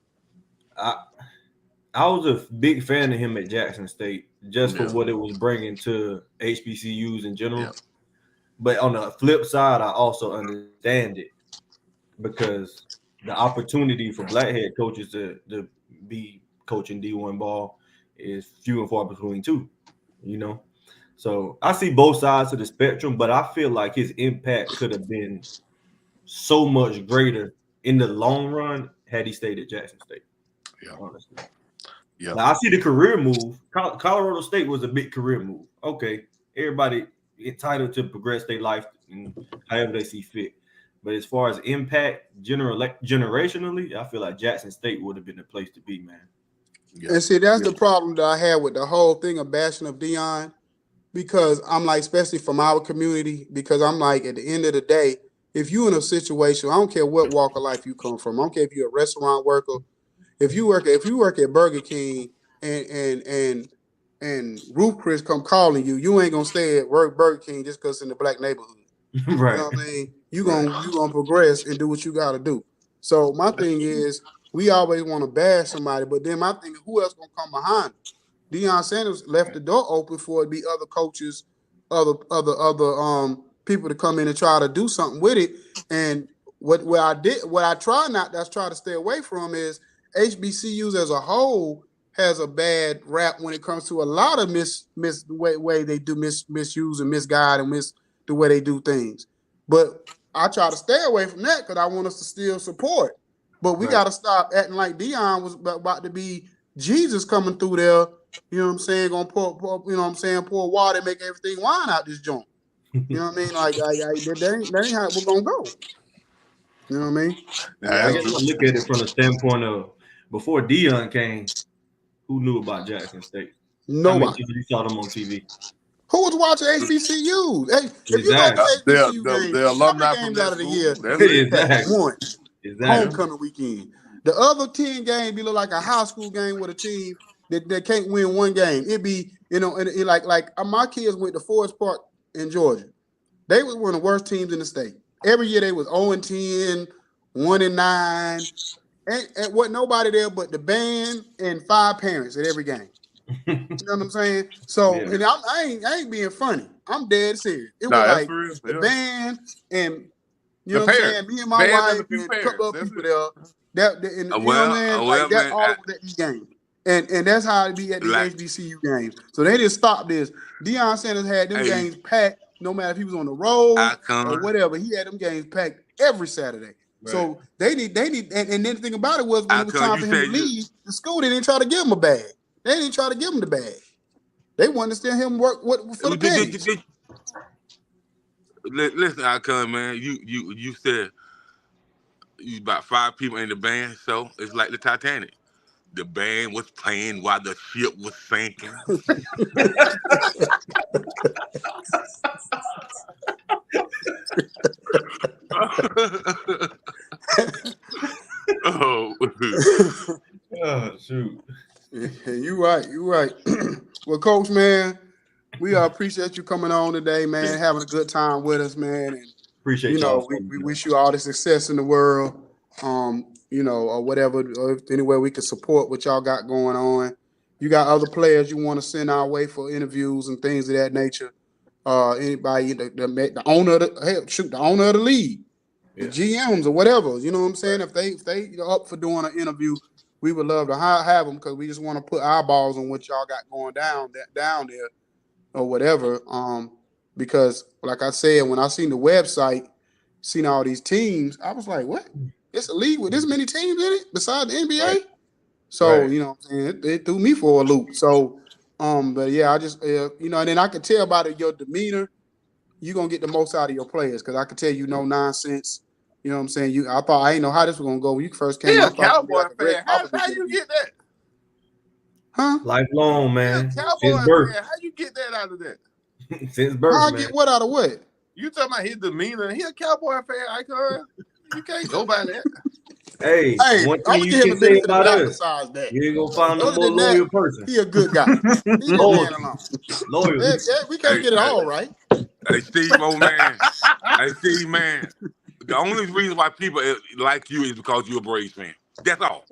I was a big fan of him at Jackson State just for what it was bringing to HBCUs in general. Yeah. But on the flip side, I also understand it because the opportunity for black head coaches to be coaching D1 ball is few and far between too, you know? So I see both sides of the spectrum, but I feel like his impact could have been so much greater in the long run had he stayed at Jackson State. Yeah, honestly. Yeah. Now, I see the career move. Colorado State was a big career move. Okay, everybody entitled to progress their life however they see fit. But as far as impact, generationally, I feel like Jackson State would have been the place to be, man. Yeah. And see, that's the problem that I had with the whole thing of bashing of Deion, because I'm like, especially from our community, because I'm like, at the end of the day, if you're in a situation, I don't care what walk of life you come from. I don't care if you're a restaurant worker. If you work at Burger King and Ruth Chris come calling you, you ain't gonna stay at work Burger King just because in the black neighborhood. Right. You know what I mean? You gonna progress and do what you gotta do. So my thing is, we always want to bash somebody, but then my thing is, who else gonna come behind him? Deion Sanders left the door open for it to be other coaches, other people to come in and try to do something with it. And what I try to stay away from is HBCUs as a whole has a bad rap when it comes to a lot of the way they do misuse and misguide and the way they do things. But I try to stay away from that because I want us to still support. But we got to stop acting like Deion was about to be Jesus coming through there. You know what I'm saying? Gonna pour water and make everything wine out this joint. You know what I mean? Like that ain't how we're gonna go. You know what I mean? I guess I look at it from the standpoint of before Deion came, who knew about Jackson State? Nobody. How many times you saw them on TV? Who was watching HBCUs? Hey, if you go to HBCU games, the alumni games from that out of the school, year, exactly. one homecoming weekend. The other 10 games be like a high school game with a team that can't win one game. It be like my kids went to Forest Park in Georgia. They was one of the worst teams in the state. Every year they was 0-10, 1-9. And wasn't nobody there but the band and 5 parents at every game. You know what I'm saying? So and I ain't being funny. I'm dead serious. It was like the band and you know what I'm saying? Me and my wife and a couple of people there. You know what I'm saying? Like that all over that game. And that's how it be at these HBCU games. So they didn't stop this. Deion Sanders had them games packed, no matter if he was on the road or whatever. He had them games packed every Saturday. Right. So they need, and then the thing about it was when it was time for him to leave, the school they didn't try to give him a bag. They didn't try to give him the bag. They wanted to see him work for the pennies. Listen, Icon, man, you said you about 5 people in the band, so it's like the Titanic. The band was playing while the ship was sinking. Oh, shoot. You right. Well, Coach, man, we appreciate you coming on today, man, having a good time with us, man. And appreciate y'all. We wish you all the success in the world. Or whatever, or if anywhere we can support what y'all got going on. You got other players you want to send our way for interviews and things of that nature. Anybody, the owner of the owner of the league, the GMs or whatever. You know what I'm saying? If they up for doing an interview, we would love to have them because we just want to put eyeballs on what y'all got going down there or whatever. Because like I said, when I seen the website, seen all these teams, I was like, what? It's a league with this many teams in it besides the NBA. Right. So, you know what I'm saying? It threw me for a loop. So, but yeah, I just, and then I could tell by your demeanor, you're going to get the most out of your players because I could tell you no nonsense. You know what I'm saying? I ain't know how this was going to go when you first came. Yeah, Cowboy fan. How you get that? Huh? Lifelong, man. Yeah, Cowboy fan. How you get that out of that? Since birth, How I get what out of what? You talking about his demeanor? He a Cowboy fan, Icon. You can't go by that. Hey, one thing you can say about us, you ain't gonna find a more loyal person. He a good guy. Leave that man alone. Loyal. We can't get it all right. Hey, Steve, old man. Hey, Steve, man. The only reason why people like you is because you're a Braves fan. That's all.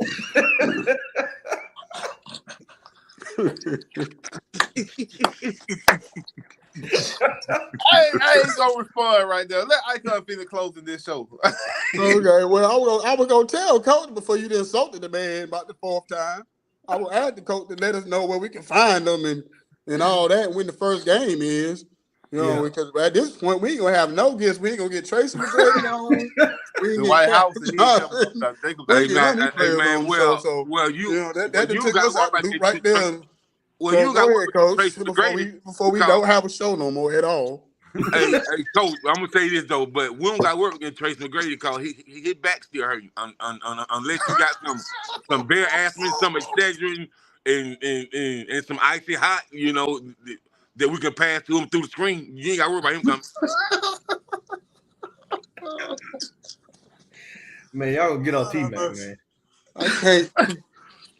I ain't gonna respond right now. Let Icon finish closing this show. Okay, well, I was gonna tell Coach before you insulted the man about the 4th time. I will ask the coach to let us know where we can find them and all that when the first game is. You know, because at this point we ain't gonna have no guests. We ain't gonna get Tracy McGrady on. The White House. Well, you that took us out the loop right there. Well, you got ahead, Coach. Before we don't have a show no more at all. hey, Coach, I'm gonna say this though, but we don't got to work against Tracy McGrady because his back still hurt. Unless you got some bare aspirin, some Excedrin, and some icy hot, that we can pass to him through the screen. You ain't got to worry about him coming. Man, y'all gonna get on T-Mac, man. I can't.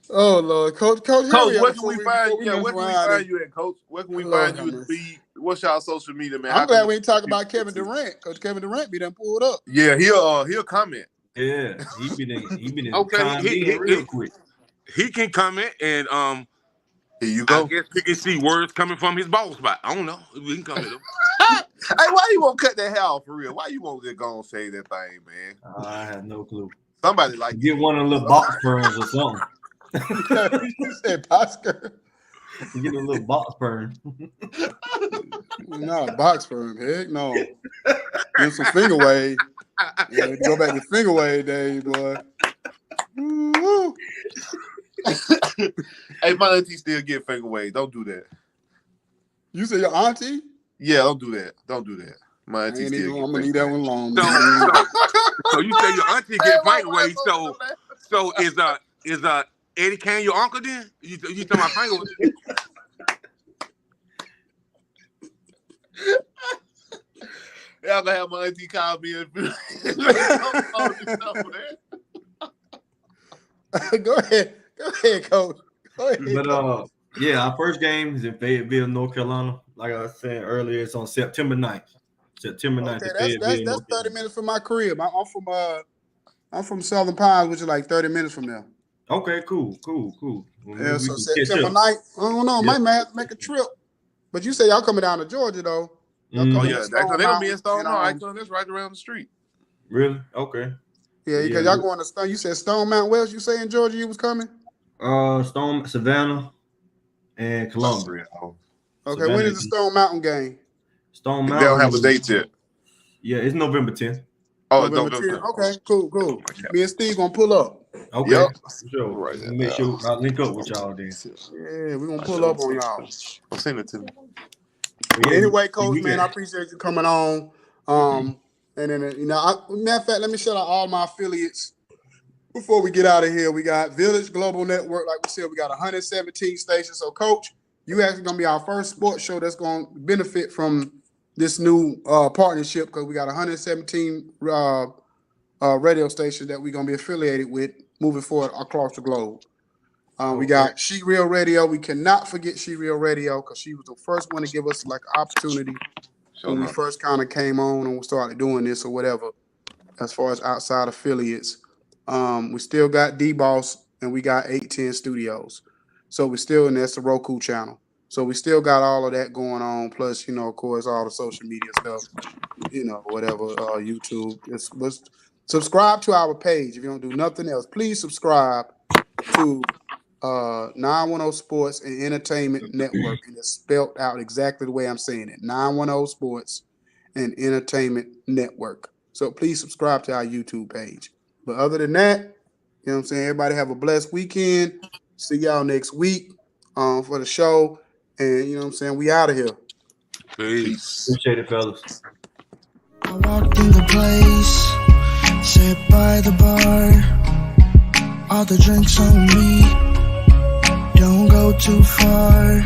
Oh Lord, Coach, Coach, hurry up where can we before find? we Yeah, mess where can we around find and- you at, Coach? Where can we Lord find you in have the feed? What's y'all social media, man? I'm glad we ain't talking about Kevin Durant. Coach Kevin Durant be done pulled up. Yeah, he'll comment. Yeah, he been in Okay, chimed in real quick. he can comment and Here you I go. guess he can see words coming from his ball spot. I don't know. We can comment though. Hey, why you won't cut that hair off for real? Why you won't just go and say that thing, man? I have no clue. Somebody like Get one of the little box perms or something. You said Oscar. Get a little box perm. No, box for him. Heck no. Give some finger wave. Yeah, go back to finger wave days, boy. Woo. Hey, my auntie still get finger wave. Don't do that. You say your auntie? Yeah, don't do that. Don't do that. My auntie still get I'm gonna finger leave that wave. one alone. So you say your auntie get finger wave. So is Eddie Kane your uncle then? You talking about finger wave? Y'all gonna have my auntie call me and Go ahead, Coach. Go ahead. But yeah, our first game is in Fayetteville, North Carolina. Like I was saying earlier, it's on September 9th. September 9th. Okay, that's 30 minutes from my crib. I'm from Southern Pines, which is like 30 minutes from there. Okay, cool. Yeah, so September 9th. I don't know, might have to make a trip. But you say y'all coming down to Georgia though. Oh yeah, they're gonna be in Stone Mountain. That's right around the street. Really? Okay. Yeah, because y'all going to Stone. You said Stone Mountain West. You say in Georgia you was coming? Stone, Savannah, and Columbia. Okay, Savannah, when is the Stone Mountain game? Stone Mountain. They don't have a date yet. Yeah, it's November 10th. Oh, November 10th. Okay, cool. Me and Steve gonna pull up. Okay, yep. for sure. Right. Make sure I link up with y'all then. Yeah, we're gonna pull up on y'all. I'll send it to me. But anyway, Coach, man, I appreciate you coming on. And then matter of fact, let me shout out all my affiliates before we get out of here. We got Village Global Network, like we said, we got 117 stations. So, Coach, you actually gonna be our first sports show that's gonna benefit from this new partnership because we got 117 radio stations that we're gonna be affiliated with moving forward across the globe. We got She Real Radio. We cannot forget She Real Radio because she was the first one to give us like opportunity when we first kind of came on and we started doing this or whatever. As far as outside affiliates, we still got D-Boss and we got 810 Studios. So we still, and that's the Roku channel. So we still got all of that going on. Plus, of course, all the social media stuff, whatever, YouTube. Let's subscribe to our page. If you don't do nothing else, please subscribe to 910 Sports and Entertainment Network, and it's spelled out exactly the way I'm saying it. 910 Sports and Entertainment Network. So please subscribe to our YouTube page. But other than that, you know what I'm saying? Everybody have a blessed weekend. See y'all next week for the show. And you know what I'm saying? We out of here. Peace. Appreciate it, fellas. I walked in the place, sat by the bar, all the drinks on me. Don't go too far.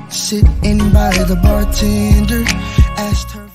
Sitting by the bartender, asked her.